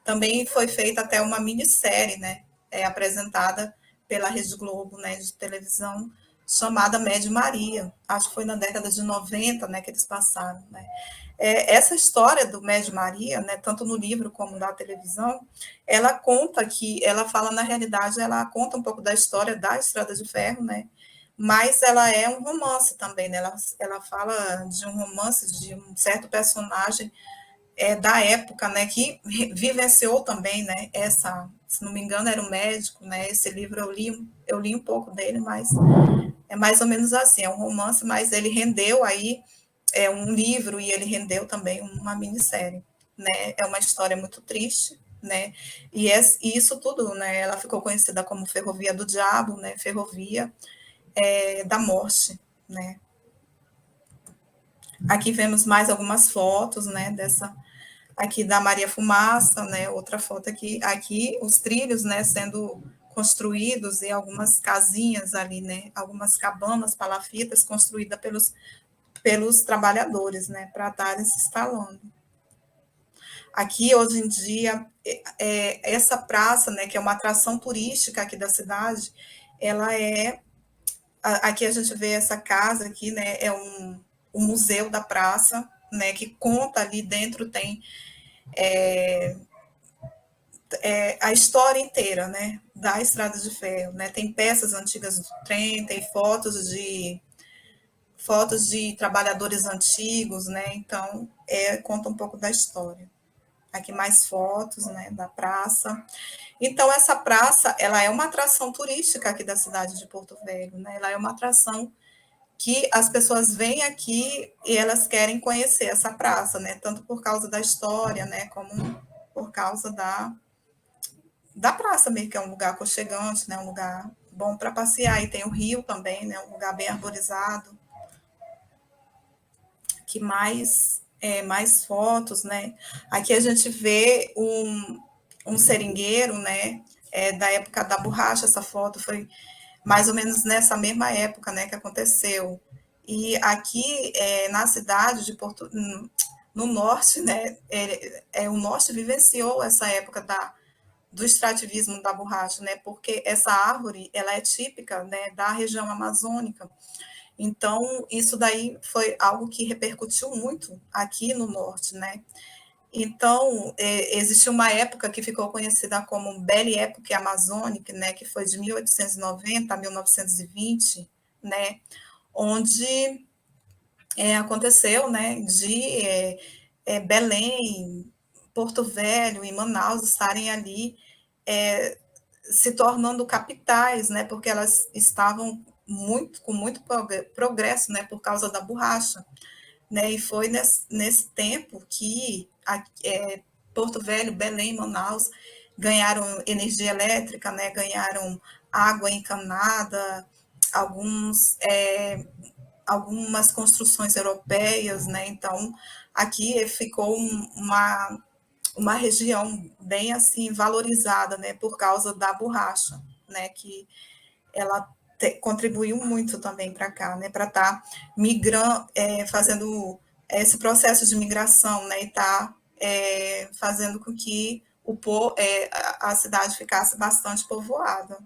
Speaker 1: Também foi feita até uma minissérie, né, apresentada pela Rede Globo, né, de televisão, chamada Médio Maria. Acho que foi na década de 90, né, que eles passaram, né. Essa história do Médio Maria, né, tanto no livro como na televisão, ela conta que, ela fala, na realidade, ela conta um pouco da história da Estrada de Ferro, né, mas ela é um romance também, né, ela fala de um romance de um certo personagem da época, né, que vivenciou também, né, se não me engano, era um médico, né, esse livro eu li um pouco dele, mas é mais ou menos assim, é um romance, mas ele rendeu aí um livro e ele rendeu também uma minissérie, né, é uma história muito triste, né, e isso tudo, né, ela ficou conhecida como Ferrovia do Diabo, né, Ferrovia da Morte, né. Aqui vemos mais algumas fotos, né, aqui da Maria Fumaça, né, outra foto aqui os trilhos, né, sendo construídos e algumas casinhas ali, né, algumas cabanas palafitas construídas pelos trabalhadores, né, para estarem se instalando. Aqui, hoje em dia, essa praça, né, que é uma atração turística aqui da cidade, ela aqui a gente vê essa casa aqui, né, é um museu da praça, né, que conta ali dentro, tem a história inteira, né, da Estrada de Ferro, né, tem peças antigas do trem, tem fotos de trabalhadores antigos, né, então conta um pouco da história. Aqui mais fotos, né, da praça. Então essa praça, ela é uma atração turística aqui da cidade de Porto Velho, né, ela é uma atração que as pessoas vêm aqui e elas querem conhecer essa praça, né, tanto por causa da história, né, como por causa da praça mesmo, que é um lugar aconchegante, né, um lugar bom para passear, e tem o rio também, né, um lugar bem arborizado, que mais fotos, né, aqui a gente vê um seringueiro, né, da época da borracha, essa foto foi mais ou menos nessa mesma época, né, que aconteceu, e aqui na cidade de Porto, no norte, né, o norte vivenciou essa época do extrativismo da borracha, né? Porque essa árvore, ela é típica, né, da região amazônica. Então, isso daí foi algo que repercutiu muito aqui no norte, né? Então, existe uma época que ficou conhecida como Belle Époque Amazônica, né, que foi de 1890 a 1920, né, onde aconteceu, né, de Belém Porto Velho e Manaus estarem ali se tornando capitais, né, porque elas estavam com muito progresso, né, por causa da borracha, né, e foi nesse tempo que Porto Velho, Belém, Manaus ganharam energia elétrica, né, ganharam água encanada, algumas construções europeias, né, então aqui ficou uma região bem assim valorizada, né, por causa da borracha, né, que ela contribuiu muito também para cá, né, para estar migrando, fazendo esse processo de migração, né, e estar fazendo com que a cidade ficasse bastante povoada.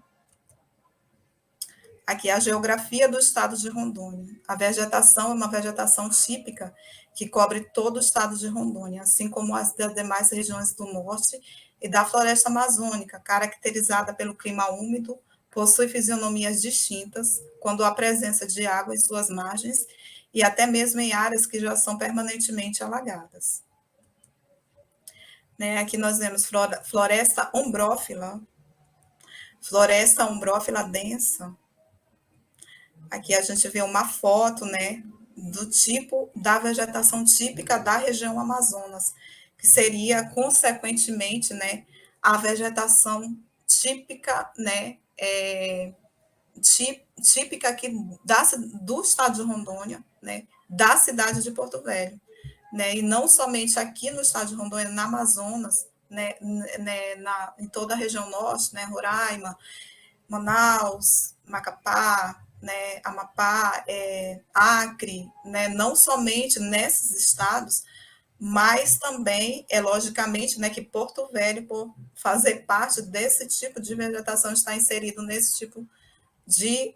Speaker 1: Aqui a geografia do estado de Rondônia. A vegetação é uma vegetação típica que cobre todo o estado de Rondônia, assim como as das demais regiões do norte e da floresta amazônica, caracterizada pelo clima úmido, possui fisionomias distintas quando há presença de água em suas margens e até mesmo em áreas que já são permanentemente alagadas. Né, aqui nós vemos floresta ombrófila densa. Aqui a gente vê uma foto, né, do tipo da vegetação típica da região Amazonas, que seria, consequentemente, né, a vegetação típica, né, típica aqui do estado de Rondônia, né, da cidade de Porto Velho, né, e não somente aqui no estado de Rondônia, na Amazonas, né, em toda a região norte, né, Roraima, Manaus, Macapá, né, Amapá, Acre, né, não somente nesses estados, mas também, logicamente, né, que Porto Velho, por fazer parte desse tipo de vegetação, está inserido nesse tipo de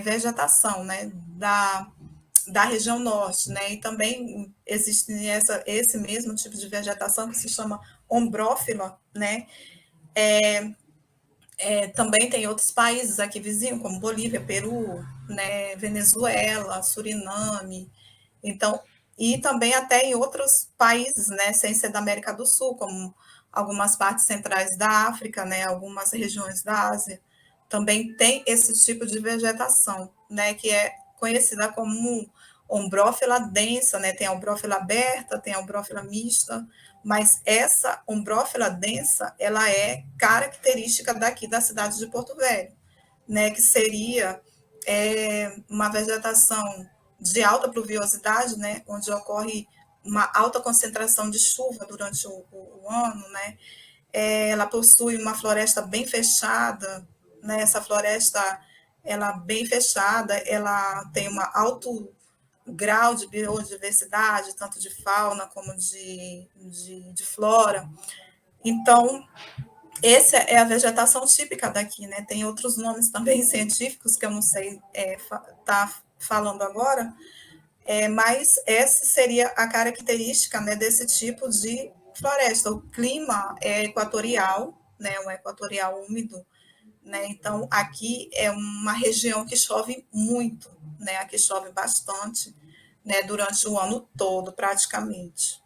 Speaker 1: vegetação, né, da região norte, né, e também existe esse mesmo tipo de vegetação que se chama ombrófila, né, também tem outros países aqui vizinhos, como Bolívia, Peru, né, Venezuela, Suriname, então, e também até em outros países, né, sem ser da América do Sul, como algumas partes centrais da África, né, algumas regiões da Ásia, também tem esse tipo de vegetação, né, que é conhecida como ombrófila densa, né, tem a ombrófila aberta, tem a ombrófila mista, mas essa ombrófila densa, ela é característica daqui da cidade de Porto Velho, né, que seria uma vegetação de alta pluviosidade, né, onde ocorre uma alta concentração de chuva durante o ano, né, ela possui uma floresta bem fechada, né, essa floresta, ela bem fechada, ela tem um alto grau de biodiversidade, tanto de fauna como de flora. Então, essa é a vegetação típica daqui, né? Tem outros nomes também científicos que eu não sei falando agora, mas essa seria a característica, né, desse tipo de floresta. O clima é equatorial, né, um equatorial úmido, né? Então, aqui é uma região que chove muito, né? Aqui chove bastante, né, durante o ano todo, praticamente.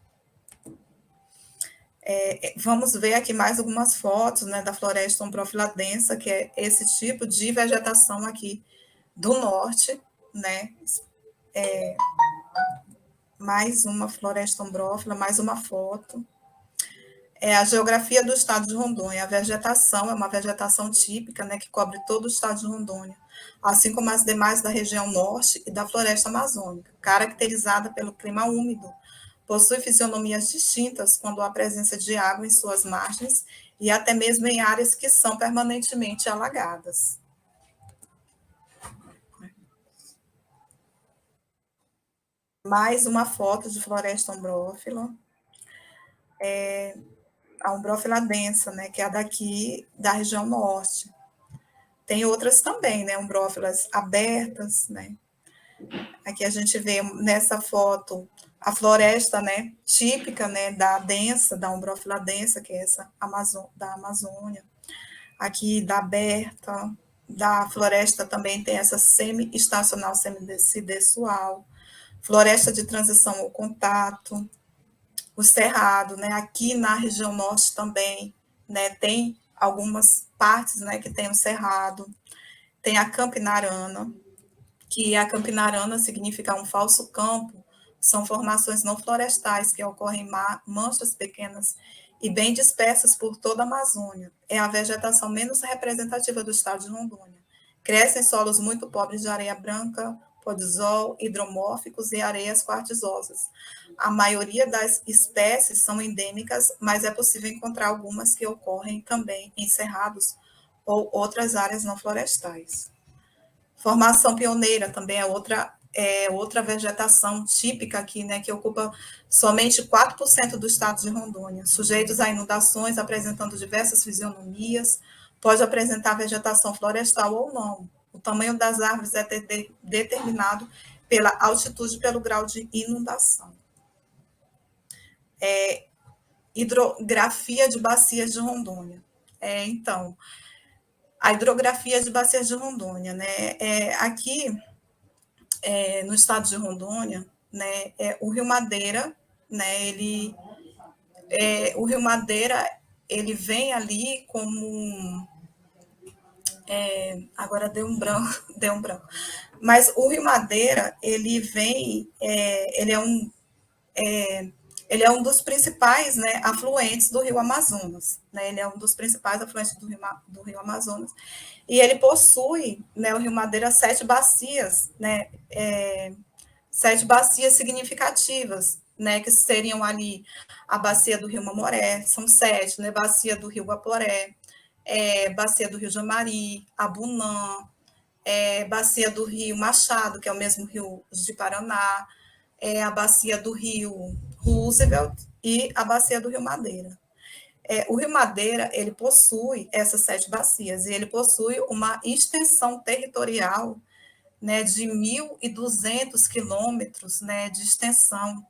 Speaker 1: Vamos ver aqui mais algumas fotos, né, da floresta ombrófila densa, que é esse tipo de vegetação aqui do norte, né? Mais uma floresta ombrófila, mais uma foto. A geografia do estado de Rondônia. A vegetação é uma vegetação típica, né, que cobre todo o estado de Rondônia, assim como as demais da região norte e da floresta amazônica, caracterizada pelo clima úmido. Possui fisionomias distintas quando há presença de água em suas margens e até mesmo em áreas que são permanentemente alagadas. Mais uma foto de floresta ombrófila. A ombrófila densa, né, que é a daqui da região norte. Tem outras também, né, ombrófilas abertas, né. Aqui a gente vê nessa foto a floresta, né, típica, né, da ombrófila densa, que é essa da Amazônia. Aqui da aberta, da floresta também tem essa semi-estacional, semidecidensual, floresta de transição ao contato, o Cerrado, né? Aqui na região norte também, né? Tem algumas partes, né? Que tem o Cerrado, tem a Campinarana, que a Campinarana significa um falso campo, são formações não florestais que ocorrem em manchas pequenas e bem dispersas por toda a Amazônia. É a vegetação menos representativa do estado de Rondônia. Cresce em solos muito pobres de areia branca, podzol, hidromórficos e areias quartzosas. A maioria das espécies são endêmicas, mas é possível encontrar algumas que ocorrem também em cerrados ou outras áreas não florestais. Formação pioneira também é outra vegetação típica aqui, né, que ocupa somente 4% do estado de Rondônia, sujeitos a inundações, apresentando diversas fisionomias, pode apresentar vegetação florestal ou não. O tamanho das árvores é determinado pela altitude e pelo grau de inundação. Hidrografia de bacias de Rondônia. Então, a hidrografia de bacias de Rondônia, né? Aqui no estado de Rondônia, né, o Rio Madeira, né, o Rio Madeira, ele vem ali como agora deu um branco, mas o Rio Madeira, ele vem, ele é um dos principais, né, afluentes do Rio Amazonas, né, ele é um dos principais afluentes do Rio Amazonas, e ele possui, né, o Rio Madeira, 7 bacias, né, 7 bacias significativas, né, que seriam ali a bacia do Rio Mamoré, são 7, né, bacia do Rio Guaporé, bacia do Rio Jamari, Abunã, bacia do Rio Machado, que é o mesmo rio de Paraná, a bacia do Rio Roosevelt e a bacia do Rio Madeira. O Rio Madeira, ele possui essas 7 bacias, e ele possui uma extensão territorial, né, de 1.200 quilômetros, né, de extensão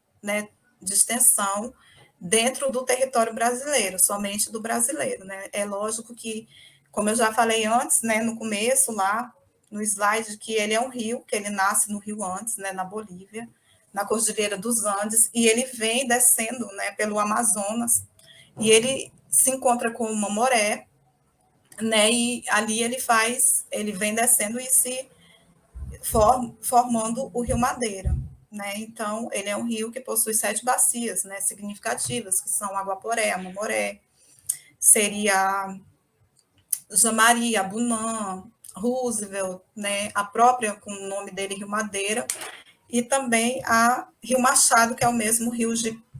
Speaker 1: dentro do território brasileiro, somente do brasileiro, né? É lógico que, como eu já falei antes, né, no começo lá, no slide, que ele é um rio, que ele nasce no rio Andes, né, na Bolívia, na Cordilheira dos Andes, e ele vem descendo, né, pelo Amazonas, e ele se encontra com o Mamoré, né, e ali ele vem descendo e se formando o Rio Madeira, né? Então, ele é um rio que possui 7 bacias, né, significativas, que são Aguaporé, Mamoré, seria Jamari, Abunã, Roosevelt, né, a própria, com o nome dele, Rio Madeira, e também a Rio Machado, que é o mesmo rio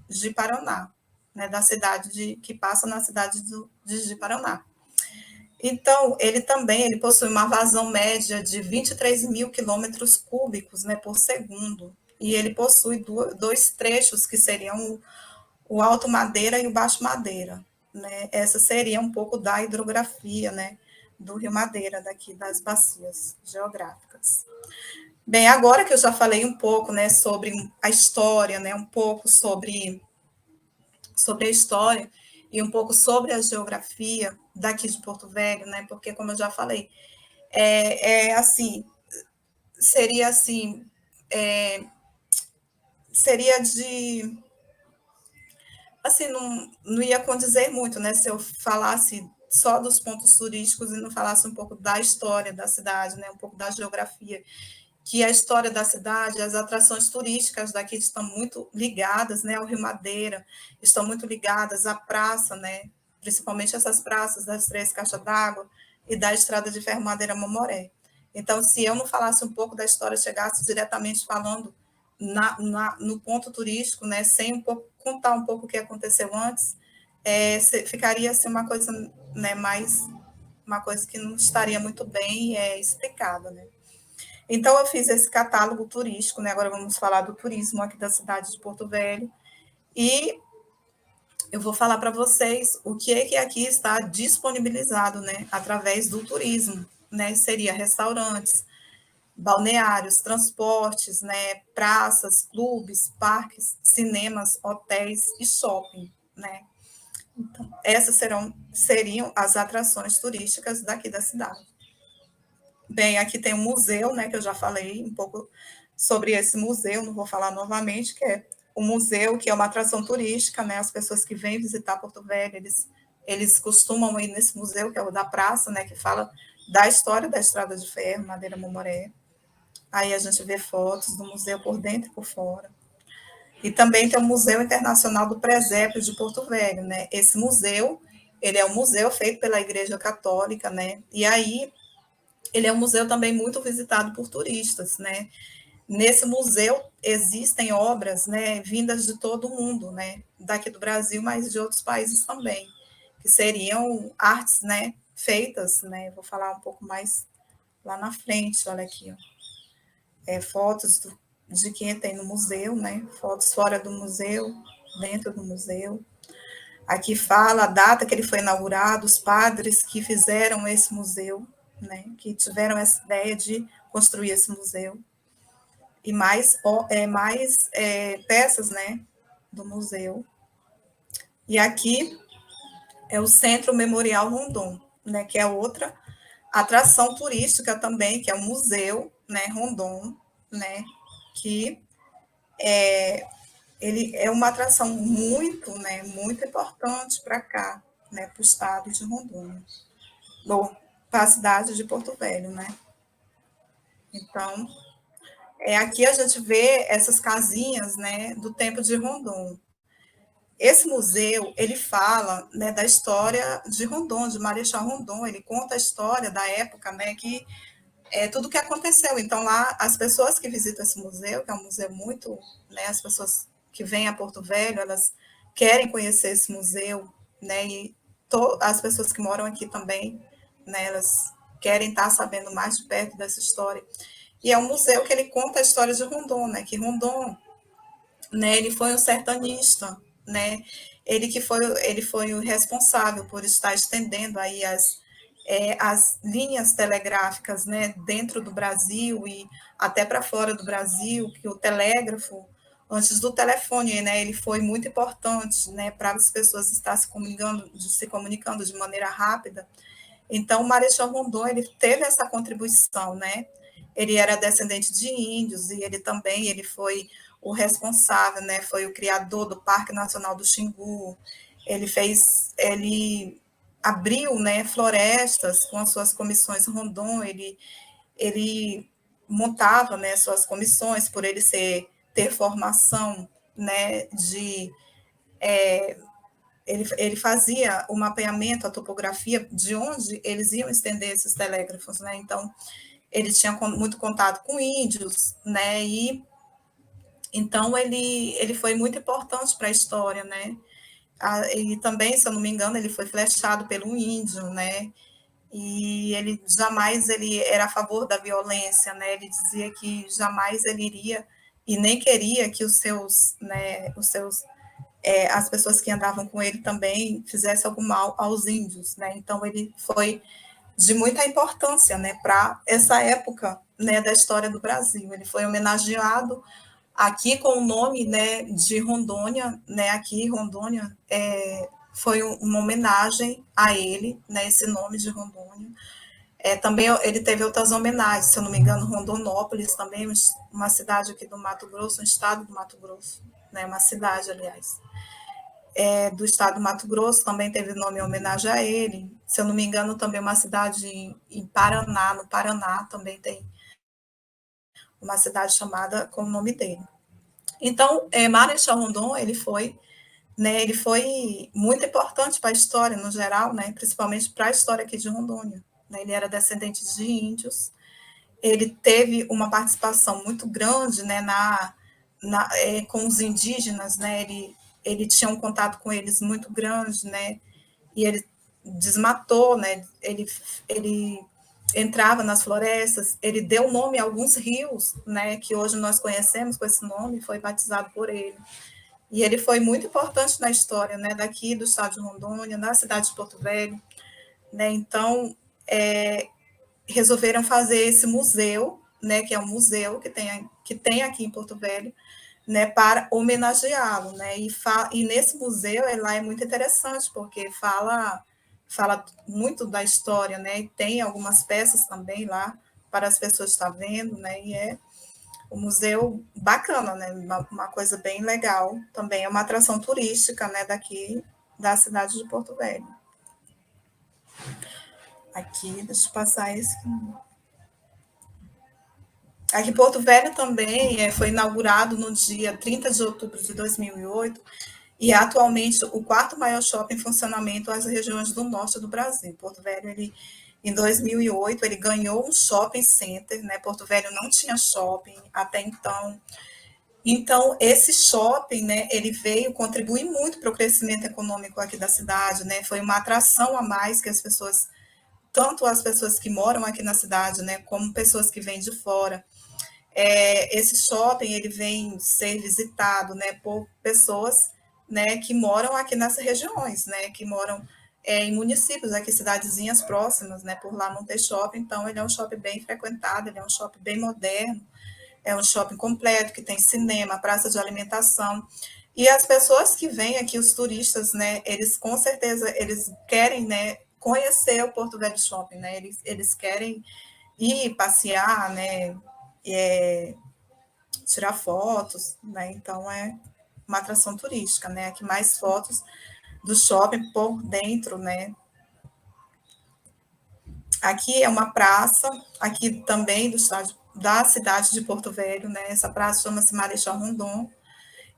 Speaker 1: de Paraná, né, da cidade que passa na cidade de Paraná. Então, ele possui uma vazão média de 23 mil quilômetros cúbicos, né, por segundo, e ele possui 2 trechos, que seriam o Alto Madeira e o Baixo Madeira, né? Essa seria um pouco da hidrografia, né, do Rio Madeira, daqui das bacias geográficas. Bem, agora que eu já falei um pouco, né, sobre a história, né, um pouco sobre a história e um pouco sobre a geografia daqui de Porto Velho, né? Porque, como eu já falei, assim, seria assim, seria de, assim, não ia condizer muito, né? Se eu falasse só dos pontos turísticos e não falasse um pouco da história da cidade, né? Um pouco da geografia, que a história da cidade, as atrações turísticas daqui estão muito ligadas, né, ao Rio Madeira, estão muito ligadas à praça, né, principalmente essas praças das 3 caixas d'água e da estrada de ferro Madeira Mamoré. Então, se eu não falasse um pouco da história, chegasse diretamente falando no ponto turístico, né, sem contar um pouco o que aconteceu antes, ficaria assim, uma coisa, né, mais uma coisa que não estaria muito bem explicada, né. Então, eu fiz esse catálogo turístico, né? Agora vamos falar do turismo aqui da cidade de Porto Velho. E eu vou falar para vocês o que é que aqui está disponibilizado, né? Através do turismo, né? Seria restaurantes, balneários, transportes, né? Praças, clubes, parques, cinemas, hotéis e shopping, né? Então, essas seriam as atrações turísticas daqui da cidade. Bem, aqui tem um museu, né, que eu já falei um pouco sobre esse museu, não vou falar novamente, que é o museu, que é uma atração turística, né? As pessoas que vêm visitar Porto Velho, eles costumam ir nesse museu, que é o da praça, né? Que fala da história da Estrada de Ferro, Madeira Momoré. Aí a gente vê fotos do museu por dentro e por fora. E também tem o Museu Internacional do Presépio de Porto Velho, né? Esse museu, ele é um museu feito pela Igreja Católica, né? E aí ele é um museu também muito visitado por turistas, né? Nesse museu existem obras, né, vindas de todo o mundo, né? Daqui do Brasil, mas de outros países também, que seriam artes, né, feitas, né? Vou falar um pouco mais lá na frente, olha aqui, ó. Fotos de quem tem no museu, né? Fotos fora do museu, dentro do museu. Aqui fala a data que ele foi inaugurado, os padres que fizeram esse museu, né? Que tiveram essa ideia de construir esse museu. E mais peças, né? Do museu. E aqui é o Centro Memorial Rondon, né? Que é outra atração turística também, que é o Museu, né? Rondon, né? Que ele é uma atração muito, né, muito importante para cá, né, para o estado de Rondônia, para a cidade de Porto Velho, né? Então, aqui a gente vê essas casinhas, né, do tempo de Rondon. Esse museu, ele fala, né, da história de Rondon, de Marechal Rondon, ele conta a história da época, né, que tudo que aconteceu. Então, lá, as pessoas que visitam esse museu, que é um museu muito, né, as pessoas que vêm a Porto Velho, elas querem conhecer esse museu, né, e as pessoas que moram aqui também, né, elas querem estar sabendo mais de perto dessa história. E é um museu que ele conta a história de Rondon, né, que Rondon, né, ele foi um sertanista, né, ele foi o responsável por estar estendendo aí as linhas telegráficas, né, dentro do Brasil e até para fora do Brasil, que o telégrafo, antes do telefone, né, ele foi muito importante, né, para as pessoas estar se comunicando de maneira rápida. Então, o Marechal Rondon, ele teve essa contribuição, né? Ele era descendente de índios e ele foi o responsável, né? Foi o criador do Parque Nacional do Xingu. Ele abriu, né, florestas com as suas comissões Rondon. Ele montava, né, suas comissões por ele ter formação, né, ele fazia o mapeamento, a topografia de onde eles iam estender esses telégrafos, né? Então, ele tinha muito contato com índios, né? E então ele foi muito importante para a história, né? E também, se eu não me engano, ele foi flechado pelo índio, né? E ele jamais ele era a favor da violência, né? Ele dizia que jamais ele iria e nem queria que as pessoas que andavam com ele também fizessem algum mal aos índios, né? Então ele foi de muita importância, né, para essa época, né, da história do Brasil. Ele foi homenageado aqui com o nome, né, de Rondônia, né? Aqui Rondônia foi uma homenagem a ele, né? Esse nome de Rondônia. Também ele teve outras homenagens, se eu não me engano, Rondonópolis também, uma cidade aqui do Mato Grosso, um estado do Mato Grosso, né? Uma cidade, aliás. Do estado do Mato Grosso, também teve nome em homenagem a ele. Se eu não me engano, também uma cidade em Paraná, no Paraná, também tem uma cidade chamada com o nome dele. Então, Marechal Rondon, né, ele foi muito importante para a história no geral, né, principalmente para a história aqui de Rondônia. Né, ele era descendente de índios, ele teve uma participação muito grande, né, com os indígenas, né, ele tinha um contato com eles muito grande, né, e ele desmatou, né, ele entrava nas florestas, ele deu nome a alguns rios, né, que hoje nós conhecemos com esse nome, foi batizado por ele. E ele foi muito importante na história, né, daqui do estado de Rondônia, da cidade de Porto Velho, né, então resolveram fazer esse museu, né, que é um museu que tem aqui em Porto Velho, né, para homenageá-lo, né, e nesse museu lá é muito interessante, porque fala muito da história, né, e tem algumas peças também lá para as pessoas estar vendo, né, e O museu bacana, né? Uma coisa bem legal. Também é uma atração turística, né? Daqui da cidade de Porto Velho. Aqui, deixa eu passar esse. Aqui, Porto Velho também foi inaugurado no dia 30 de outubro de 2008 e é atualmente o quarto maior shopping em funcionamento nas regiões do norte do Brasil. Porto Velho, em 2008, ele ganhou um shopping center, né? Porto Velho não tinha shopping até então. Então, esse shopping, né, ele veio contribuir muito para o crescimento econômico aqui da cidade, né? Foi uma atração a mais que as pessoas, tanto as pessoas que moram aqui na cidade, né, como pessoas que vêm de fora. Esse shopping ele vem ser visitado, né, por pessoas, né, que moram aqui nessas regiões, né, que moram em municípios, aqui cidadezinhas próximas, né, por lá não ter shopping, então ele é um shopping bem frequentado, ele é um shopping bem moderno, é um shopping completo que tem cinema, praça de alimentação. E as pessoas que vêm aqui, os turistas, né, eles com certeza eles querem, né, conhecer o Porto Velho Shopping, né? Eles querem ir passear, né, tirar fotos, né? Então é uma atração turística, né? Aqui mais fotos do shopping por dentro, né? Aqui é uma praça, aqui também da cidade de Porto Velho, né? Essa praça chama-se Marechal Rondon,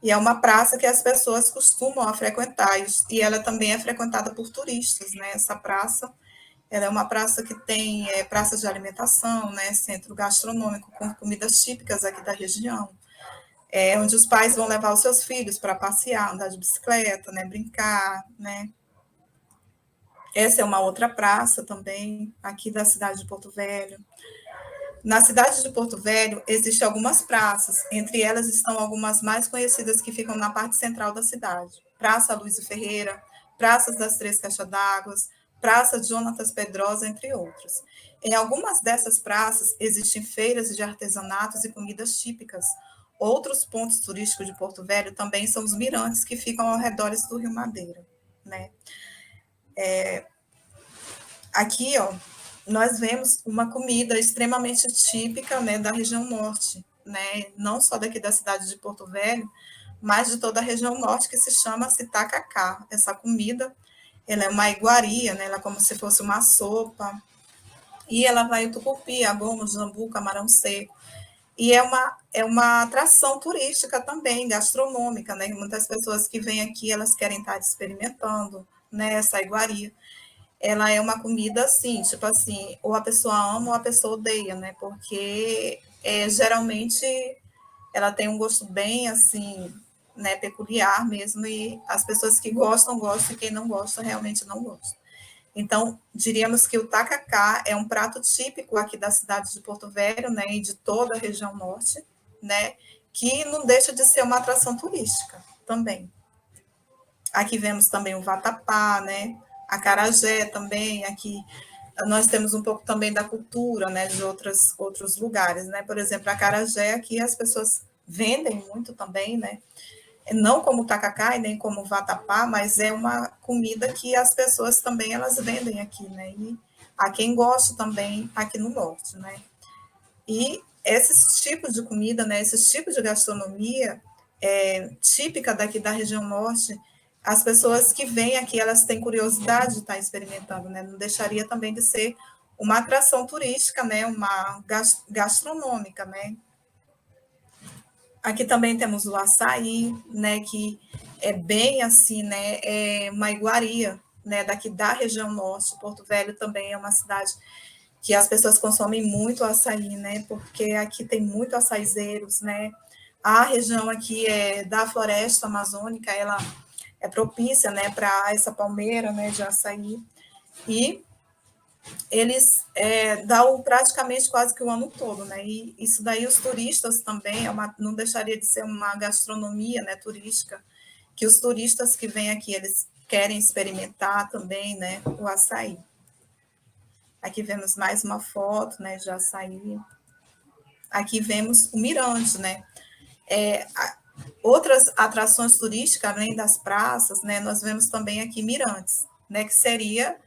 Speaker 1: e é uma praça que as pessoas costumam a frequentar, e ela também é frequentada por turistas, né? Essa praça, ela é uma praça que tem praças de alimentação, né? Centro gastronômico com comidas típicas aqui da região, onde os pais vão levar os seus filhos para passear, andar de bicicleta, né? Brincar, né? Essa é uma outra praça também, aqui da cidade de Porto Velho. Na cidade de Porto Velho, existem algumas praças, entre elas estão algumas mais conhecidas que ficam na parte central da cidade. Praça Luiz Ferreira, Praças das Três Caixas d'Água, Praça Jonatas Pedrosa, entre outras. Em algumas dessas praças existem feiras de artesanatos e comidas típicas. Outros pontos turísticos de Porto Velho também são os mirantes que ficam ao redor do Rio Madeira, né? Aqui, ó, nós vemos uma comida extremamente típica, né, da região norte, né, não só daqui da cidade de Porto Velho, mas de toda a região norte, que se chama tacacá. Essa comida, ela é uma iguaria, né, ela é como se fosse uma sopa, e ela vai o tucupi, a goma, o jambu, camarão seco, e é uma atração turística também, gastronômica, né, muitas pessoas que vêm aqui, elas querem estar experimentando, né, essa iguaria. Ela é uma comida assim, tipo assim, ou a pessoa ama ou a pessoa odeia, né? Porque geralmente ela tem um gosto bem assim, né, peculiar mesmo, e as pessoas que gostam, gostam, e quem não gosta, realmente não gosta. Então, diríamos que o tacacá é um prato típico aqui da cidade de Porto Velho, né, e de toda a região norte, né, que não deixa de ser uma atração turística também. Aqui vemos também o vatapá, né, acarajé também, aqui nós temos um pouco também da cultura, né, de outros lugares, né, por exemplo, a acarajé aqui as pessoas vendem muito também, né, não como o tacacá e nem como o vatapá, mas é uma comida que as pessoas também elas vendem aqui, né, e há quem gosta também aqui no norte, né, e esses tipos de comida, né, esses tipos de gastronomia típica daqui da região norte, as pessoas que vêm aqui, elas têm curiosidade de estar experimentando, né? Não deixaria também de ser uma atração turística, né? Uma gastronômica, né? Aqui também temos o açaí, né? Que é bem assim, né? É uma iguaria, né? Daqui da região norte. Porto Velho também é uma cidade que as pessoas consomem muito açaí, né? Porque aqui tem muito açaizeiros, né? A região aqui da floresta amazônica, ela é propícia, né, para essa palmeira, né, de açaí, e eles dão praticamente quase que o ano todo, né, e isso daí os turistas também, não deixaria de ser uma gastronomia, né, turística, que os turistas que vêm aqui, eles querem experimentar também, né, o açaí. Aqui vemos mais uma foto, né, de açaí. Aqui vemos o mirante, né, outras atrações turísticas, além das praças, né, nós vemos também aqui mirantes, né, que seria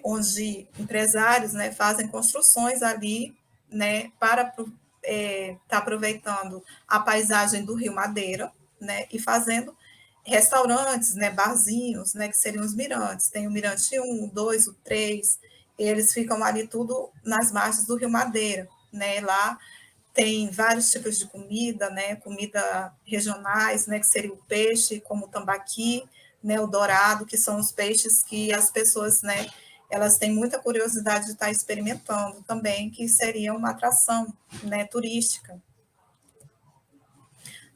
Speaker 1: onde empresários, né, fazem construções ali, né, para tá aproveitando a paisagem do Rio Madeira, né, e fazendo restaurantes, né, barzinhos, né, que seriam os mirantes. Tem o Mirante 1, o 2, o 3, eles ficam ali tudo nas margens do Rio Madeira, né, lá tem vários tipos de comida, né, comida regionais, né, que seria o peixe, como o tambaqui, né, o dourado, que são os peixes que as pessoas, né, elas têm muita curiosidade de estar experimentando também, que seria uma atração, né, turística.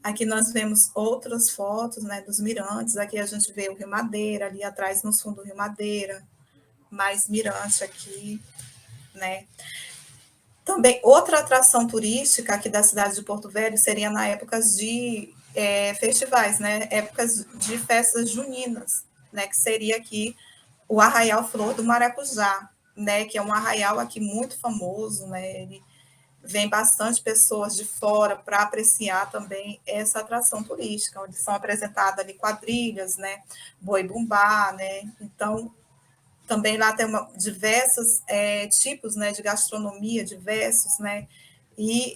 Speaker 1: Aqui nós vemos outras fotos, né, dos mirantes. Aqui a gente vê o Rio Madeira, ali atrás, no fundo do Rio Madeira, mais mirante aqui, né. Também, outra atração turística aqui da cidade de Porto Velho seria na épocas de festivais, né, épocas de festas juninas, né, que seria aqui o Arraial Flor do Maracujá, né, que é um arraial aqui muito famoso, né, ele vem bastante pessoas de fora para apreciar também essa atração turística, onde são apresentadas ali quadrilhas, né, boi-bumbá, né, então também lá tem diversos tipos, né, de gastronomia, diversos, né, e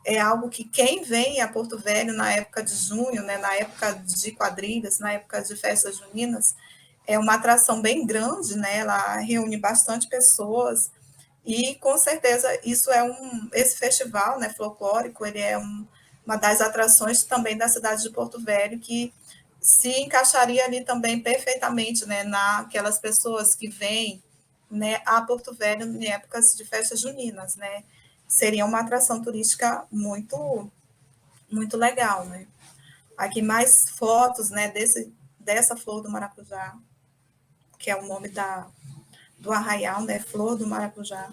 Speaker 1: é algo que quem vem a Porto Velho na época de junho, né, na época de quadrilhas, na época de festas juninas, é uma atração bem grande, né, ela reúne bastante pessoas, e com certeza isso esse festival, né, folclórico, ele é uma das atrações também da cidade de Porto Velho, que se encaixaria ali também perfeitamente, né, naquelas pessoas que vêm, né, a Porto Velho em épocas de festas juninas, né, seria uma atração turística muito, muito legal, né. Aqui mais fotos, né, dessa flor do maracujá, que é o nome do arraial, né, Flor do Maracujá.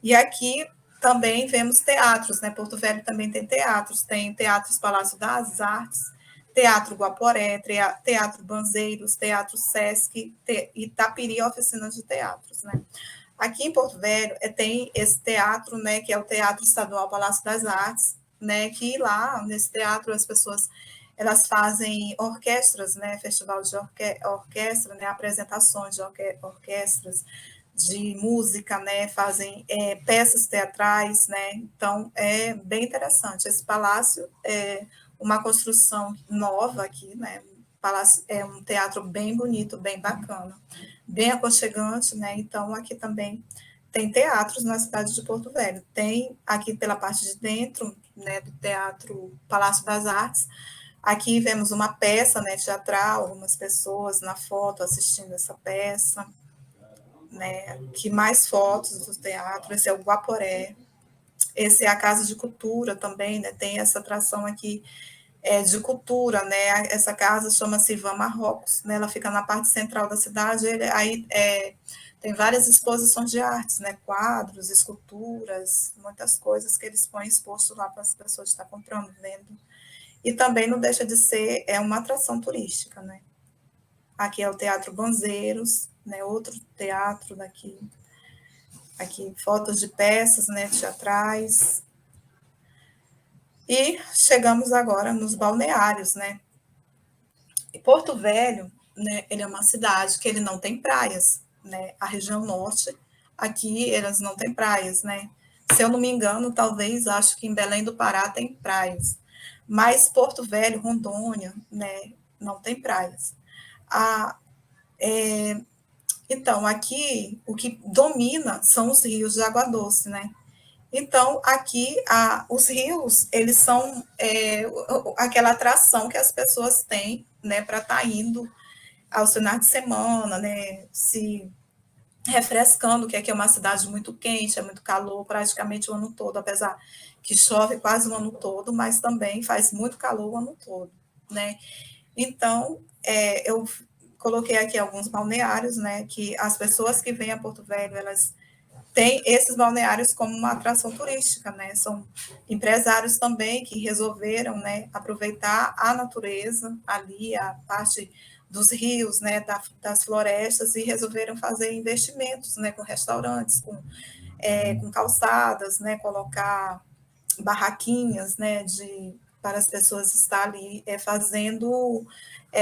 Speaker 1: E aqui também vemos teatros, né? Porto Velho também tem teatros Palácio das Artes, Teatro Guaporé, Teatro Banzeiros, Teatro Sesc, Itapiri, oficinas de teatros, né? Aqui em Porto Velho tem esse teatro, né, que é o Teatro Estadual Palácio das Artes, né, que lá nesse teatro as pessoas elas fazem orquestras, né, festival de orquestra, né, apresentações de orquestras, de música, né, fazem peças teatrais, né, então é bem interessante. Esse palácio é uma construção nova aqui, né, palácio, é um teatro bem bonito, bem bacana, bem aconchegante, né, então aqui também tem teatros na cidade de Porto Velho, tem aqui pela parte de dentro, né, do Teatro Palácio das Artes, aqui vemos uma peça, né, teatral, algumas pessoas na foto assistindo essa peça, né, que mais fotos do teatro, esse é o Guaporé, esse é a Casa de Cultura também, né, tem essa atração aqui de cultura, né, essa casa chama-se Ivan Marrocos, né, ela fica na parte central da cidade, aí tem várias exposições de artes, né, quadros, esculturas, muitas coisas que eles põem exposto lá para as pessoas estar comprando, vendo, e também não deixa de ser uma atração turística, né. Aqui é o Teatro Banzeiros, né, outro teatro daqui. Aqui fotos de peças, né, teatrais. E chegamos agora nos balneários, né. E Porto Velho, né, ele é uma cidade que ele não tem praias, né. A região norte, aqui elas não têm praias, né. Se eu não me engano, talvez, acho que em Belém do Pará tem praias, mas Porto Velho, Rondônia, né, não tem praias. A, Então, aqui o que domina são os rios de água doce, né? Então, aqui os rios, eles são aquela atração que as pessoas têm, né, para estar indo aos finais de semana, né, se refrescando, que aqui é uma cidade muito quente, é muito calor praticamente o ano todo, apesar que chove quase o ano todo, mas também faz muito calor o ano todo, né? Então, eu coloquei aqui alguns balneários, né, que as pessoas que vêm a Porto Velho, elas têm esses balneários como uma atração turística, né, são empresários também que resolveram, né, aproveitar a natureza ali, a parte dos rios, né, das florestas, e resolveram fazer investimentos, né, com restaurantes, com calçadas, né, colocar barraquinhas, né, para as pessoas estar ali fazendo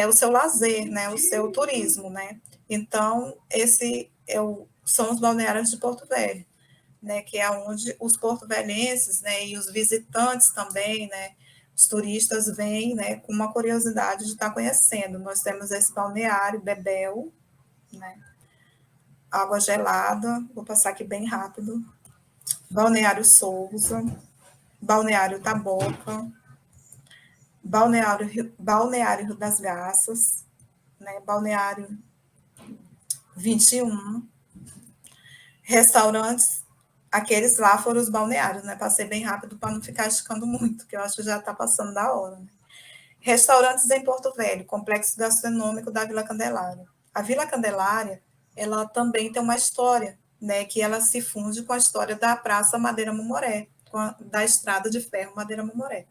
Speaker 1: o seu lazer, né, o seu turismo, né. Então, esse são os balneários de Porto Velho. né, que é onde os porto-velhenses, né, e os visitantes também, né, os turistas vêm, né, com uma curiosidade de estar conhecendo. Nós temos esse balneário Bebel, né, água gelada, vou passar aqui bem rápido, Balneário Souza, Balneário Taboca, Balneário Rio das Garças, né, Balneário 21, restaurantes, aqueles lá foram os balneários, né? Passei bem rápido para não ficar esticando muito, que eu acho que já está passando da hora. Né? Restaurantes em Porto Velho, complexo gastronômico da Vila Candelária. A Vila Candelária, ela também tem uma história, né? Que ela se funde com a história da Praça Madeira Momoré, da Estrada de Ferro Madeira Momoré.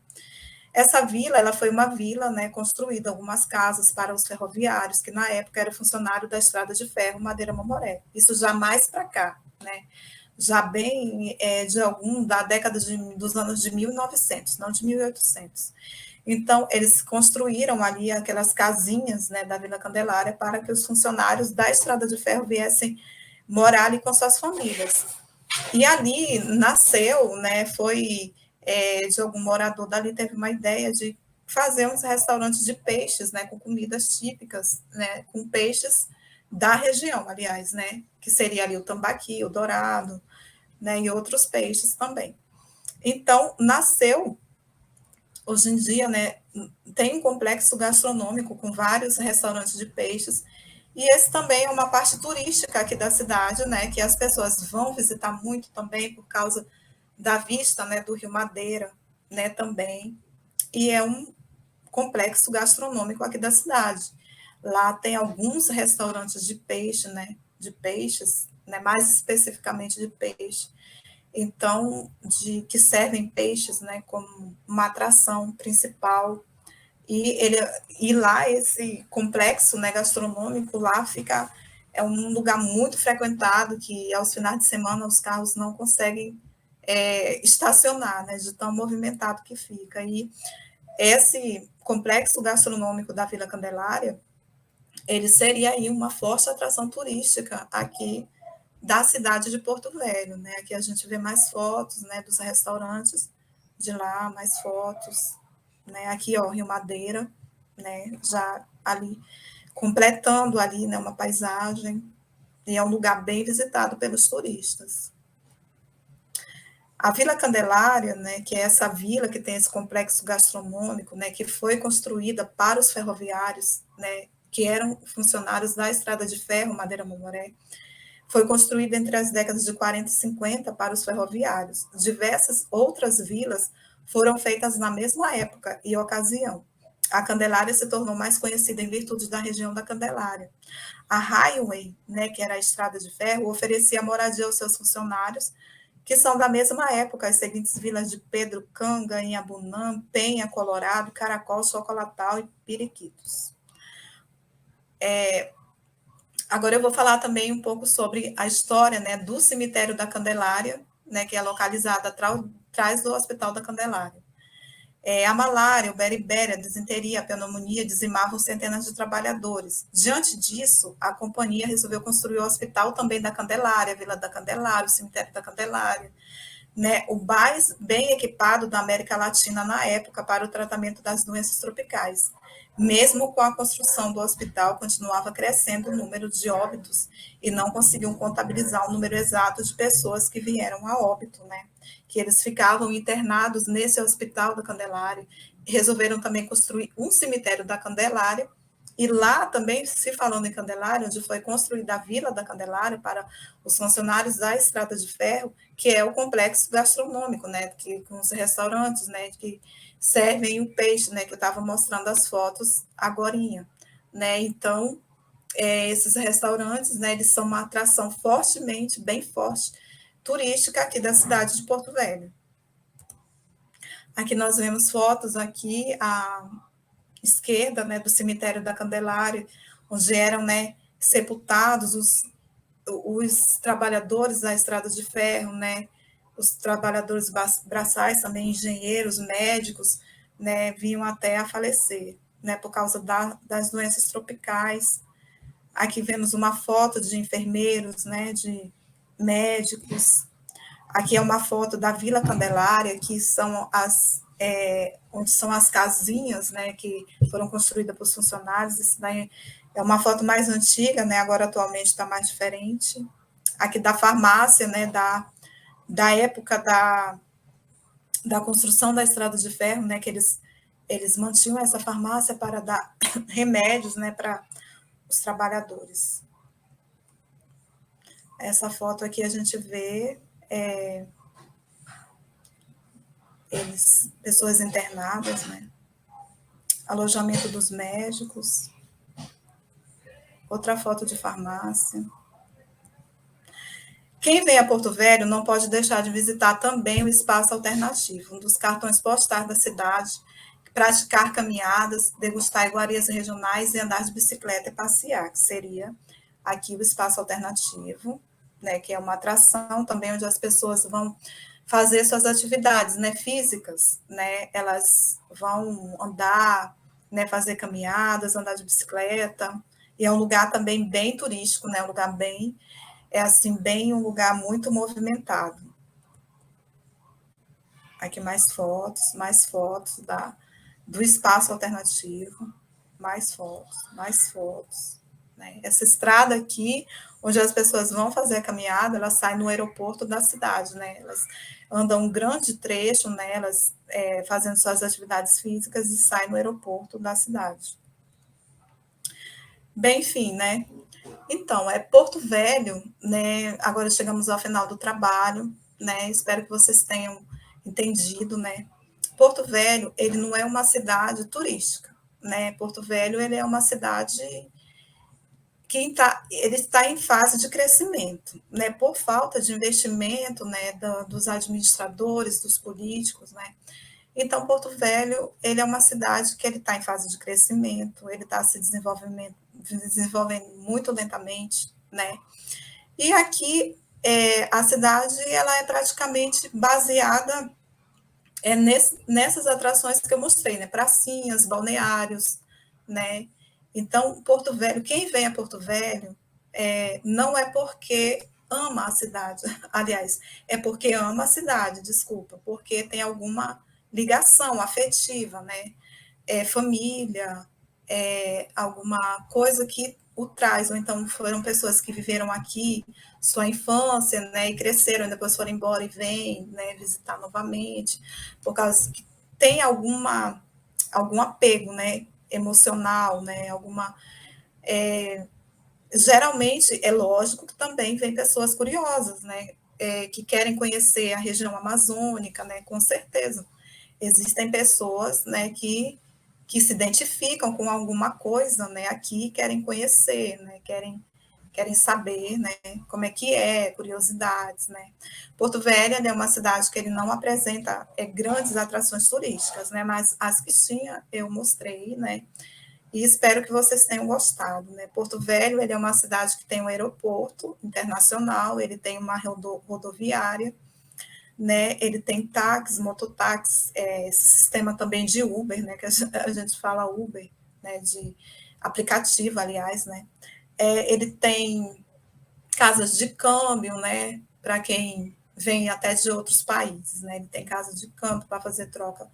Speaker 1: Essa vila, ela foi uma vila, né, construída algumas casas para os ferroviários, que na época era funcionário da Estrada de Ferro Madeira Momoré. Isso já mais para cá, né? Já bem da década dos anos de 1900, não de 1800. Então, eles construíram ali aquelas casinhas, né, da Vila Candelária para que os funcionários da Estrada de Ferro viessem morar ali com suas famílias. E ali nasceu, né, de algum morador dali teve uma ideia de fazer uns restaurantes de peixes, né, com comidas típicas, né, com peixes da região, aliás, né, que seria ali o tambaqui, o dourado, né, e outros peixes também. Então, nasceu, hoje em dia, né, tem um complexo gastronômico com vários restaurantes de peixes, e esse também é uma parte turística aqui da cidade, né, que as pessoas vão visitar muito também por causa da vista, né, do Rio Madeira, né, também, e é um complexo gastronômico aqui da cidade. Lá tem alguns restaurantes de peixe, né, de peixes, né, mais especificamente de peixe, então, que servem peixes, né, como uma atração principal, e lá esse complexo, né, gastronômico lá fica é um lugar muito frequentado que aos finais de semana os carros não conseguem estacionar, né, de tão movimentado que fica. E esse complexo gastronômico da Vila Candelária, ele seria aí uma forte atração turística aqui da cidade de Porto Velho, né? Aqui a gente vê mais fotos, né, dos restaurantes de lá, mais fotos, né? Aqui, ó, Rio Madeira, né? Já ali completando ali, né, uma paisagem, e é um lugar bem visitado pelos turistas. A Vila Candelária, né, que é essa vila que tem esse complexo gastronômico, né, que foi construída para os ferroviários, né, que eram funcionários da Estrada de Ferro Madeira Momoré, foi construída entre as décadas de 40 e 50 para os ferroviários. Diversas outras vilas foram feitas na mesma época e ocasião. A Candelária se tornou mais conhecida em virtude da região da Candelária. A Highway, né, que era a estrada de ferro, oferecia moradia aos seus funcionários, que são da mesma época, as seguintes vilas de Pedro Canga, Inhabunã, Penha, Colorado, Caracol, Chocolatal e Periquitos. Agora eu vou falar também um pouco sobre a história, né, do cemitério da Candelária, né, que é localizada atrás do Hospital da Candelária. A malária, o beribéria, a disenteria, a pneumonia dizimavam centenas de trabalhadores. Diante disso, a companhia resolveu construir o hospital também da Candelária, a Vila da Candelária, o cemitério da Candelária, né, o mais bem equipado da América Latina na época para o tratamento das doenças tropicais. Mesmo com a construção do hospital, continuava crescendo o número de óbitos e não conseguiam contabilizar o número exato de pessoas que vieram a óbito, né? Que eles ficavam internados nesse hospital da Candelária. Resolveram também construir um cemitério da Candelária, e lá também, se falando em Candelária, onde foi construída a Vila da Candelária para os funcionários da Estrada de Ferro, que é o complexo gastronômico, né, que, com os restaurantes, né, que servem o peixe, né, que eu estava mostrando as fotos agorinha, né, então, esses restaurantes, né, eles são uma atração fortemente, bem forte, turística aqui da cidade de Porto Velho. Aqui nós vemos fotos aqui, à esquerda, né, do cemitério da Candelária, onde eram, né, sepultados os trabalhadores da Estrada de Ferro, né, os trabalhadores braçais, também engenheiros, médicos, né, vinham até a falecer, né, por causa das doenças tropicais. Aqui vemos uma foto de enfermeiros, né, de médicos. Aqui é uma foto da Vila Candelária, que são onde são as casinhas, né, que foram construídas por funcionários. Isso daí é uma foto mais antiga, né, agora atualmente está mais diferente. Aqui da farmácia, né, da época da construção da estrada de ferro, né, que eles mantinham essa farmácia para dar remédios, né, para os trabalhadores. Essa foto aqui a gente vê pessoas internadas, né, alojamento dos médicos. Outra foto de farmácia. Quem vem a Porto Velho não pode deixar de visitar também o Espaço Alternativo, um dos cartões postais da cidade, praticar caminhadas, degustar iguarias regionais e andar de bicicleta e passear, que seria aqui o Espaço Alternativo, né, que é uma atração também onde as pessoas vão fazer suas atividades, né, físicas, né, elas vão andar, né, fazer caminhadas, andar de bicicleta, e é um lugar também bem turístico, né, um lugar bem um lugar muito movimentado. Aqui mais fotos do Espaço Alternativo, mais fotos. Né? Essa estrada aqui, onde as pessoas vão fazer a caminhada, ela sai no aeroporto da cidade, né? Elas andam um grande trecho, né? Elas fazendo suas atividades físicas e saem no aeroporto da cidade. Bem, enfim, né? Então, Porto Velho, né? Agora chegamos ao final do trabalho, né? Espero que vocês tenham entendido, né? Porto Velho, ele não é uma cidade turística, né? Porto Velho, ele é uma cidade que ele está em fase de crescimento, né? Por falta de investimento, né? Dos administradores, dos políticos, né? Então, Porto Velho, ele é uma cidade que ele está em fase de crescimento, ele está se desenvolvendo muito lentamente, né? E aqui a cidade ela é praticamente baseada nessas atrações que eu mostrei, né? Pracinhas, balneários, né? Então, Porto Velho, quem vem a Porto Velho não é porque ama a cidade, aliás, é porque ama a cidade, desculpa, porque tem alguma ligação afetiva, né? Família, alguma coisa que o traz, ou então foram pessoas que viveram aqui sua infância, né, e cresceram, e depois foram embora e vêm, né, visitar novamente, por causa que tem algum apego, né, emocional, né, geralmente é lógico que também vem pessoas curiosas, né, que querem conhecer a região amazônica, né, com certeza. Existem pessoas, né, que se identificam com alguma coisa, né, aqui, querem conhecer, né, querem saber, né, como é que curiosidades, né. Porto Velho é uma cidade que ele não apresenta grandes atrações turísticas, né, mas as que tinha eu mostrei, né, e espero que vocês tenham gostado, né. Porto Velho, ele é uma cidade que tem um aeroporto internacional, ele tem uma rodoviária, né, ele tem táxis, mototáxis, sistema também de Uber, né, que a gente fala Uber, né, de aplicativo, aliás, né, ele tem casas de câmbio, né, para quem vem até de outros países, né, ele tem casa de câmbio para fazer troca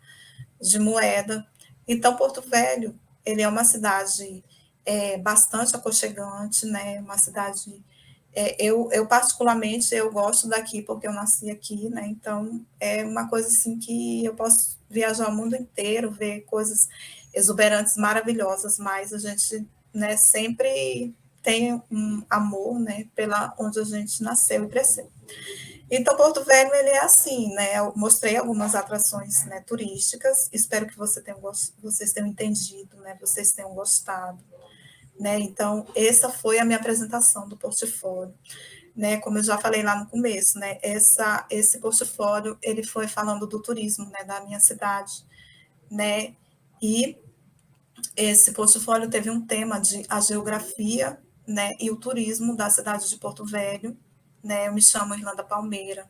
Speaker 1: de moeda. Então, Porto Velho, ele é uma cidade bastante aconchegante, né, uma cidade eu particularmente eu gosto daqui porque eu nasci aqui, né? Então é uma coisa assim que eu posso viajar o mundo inteiro, ver coisas exuberantes, maravilhosas, mas a gente, né, sempre tem um amor, né, pela onde a gente nasceu e cresceu. Então Porto Velho ele é assim, né? Eu mostrei algumas atrações, né, turísticas. Espero que vocês tenham entendido, né? Vocês tenham gostado. Né? Então, essa foi a minha apresentação do portfólio. Né? Como eu já falei lá no começo, né? Esse portfólio ele foi falando do turismo, né? Da minha cidade. Né? E esse portfólio teve um tema de a geografia, né? E o turismo da cidade de Porto Velho. Né? Eu me chamo Irlanda Palmeira.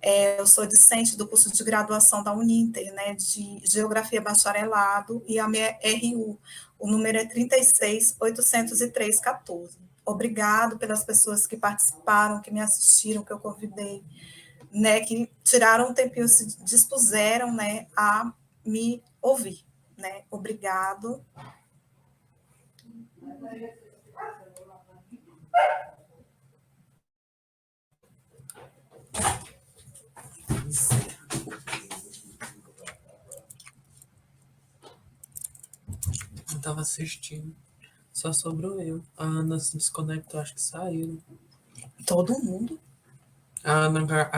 Speaker 1: Eu sou discente do curso de graduação da Uninter, né, de Geografia Bacharelado, e a minha RU, o número é 3680314. Obrigado pelas pessoas que participaram, que me assistiram, que eu convidei, né, que tiraram um tempinho, se dispuseram, né, a me ouvir, né? Obrigado.
Speaker 2: Eu tava assistindo. Só sobrou eu. A Ana se desconectou, acho que saiu.
Speaker 1: Todo mundo.
Speaker 2: A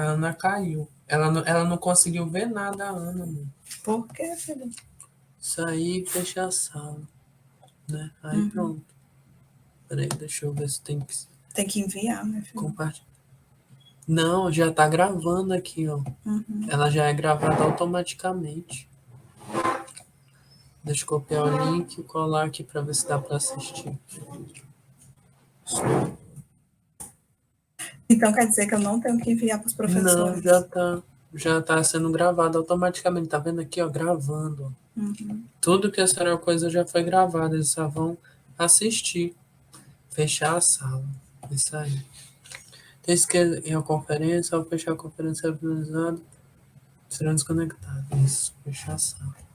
Speaker 2: Ana caiu. Ela não conseguiu ver nada, a Ana, mano.
Speaker 1: Por quê, filho?
Speaker 2: Saí e fechei a sala, né? Aí pronto. Peraí, deixa eu ver se tem que
Speaker 1: Tem que enviar, né, filho?
Speaker 2: compartilhar. Não, já tá gravando aqui, ó. Ela já é gravada automaticamente. Deixa eu copiar o link e colar aqui pra ver se dá pra assistir.
Speaker 1: Então quer dizer que eu não tenho que enviar para os professores?
Speaker 2: Não, já tá sendo gravado automaticamente. Tá vendo aqui, ó, gravando. Tudo que essa era coisa já foi gravado. Eles só vão assistir. Fechar a sala. Isso aí. Tem que em a conferência, ao fechar a conferência finalizada, serão desconectados. Isso, fechar a sala.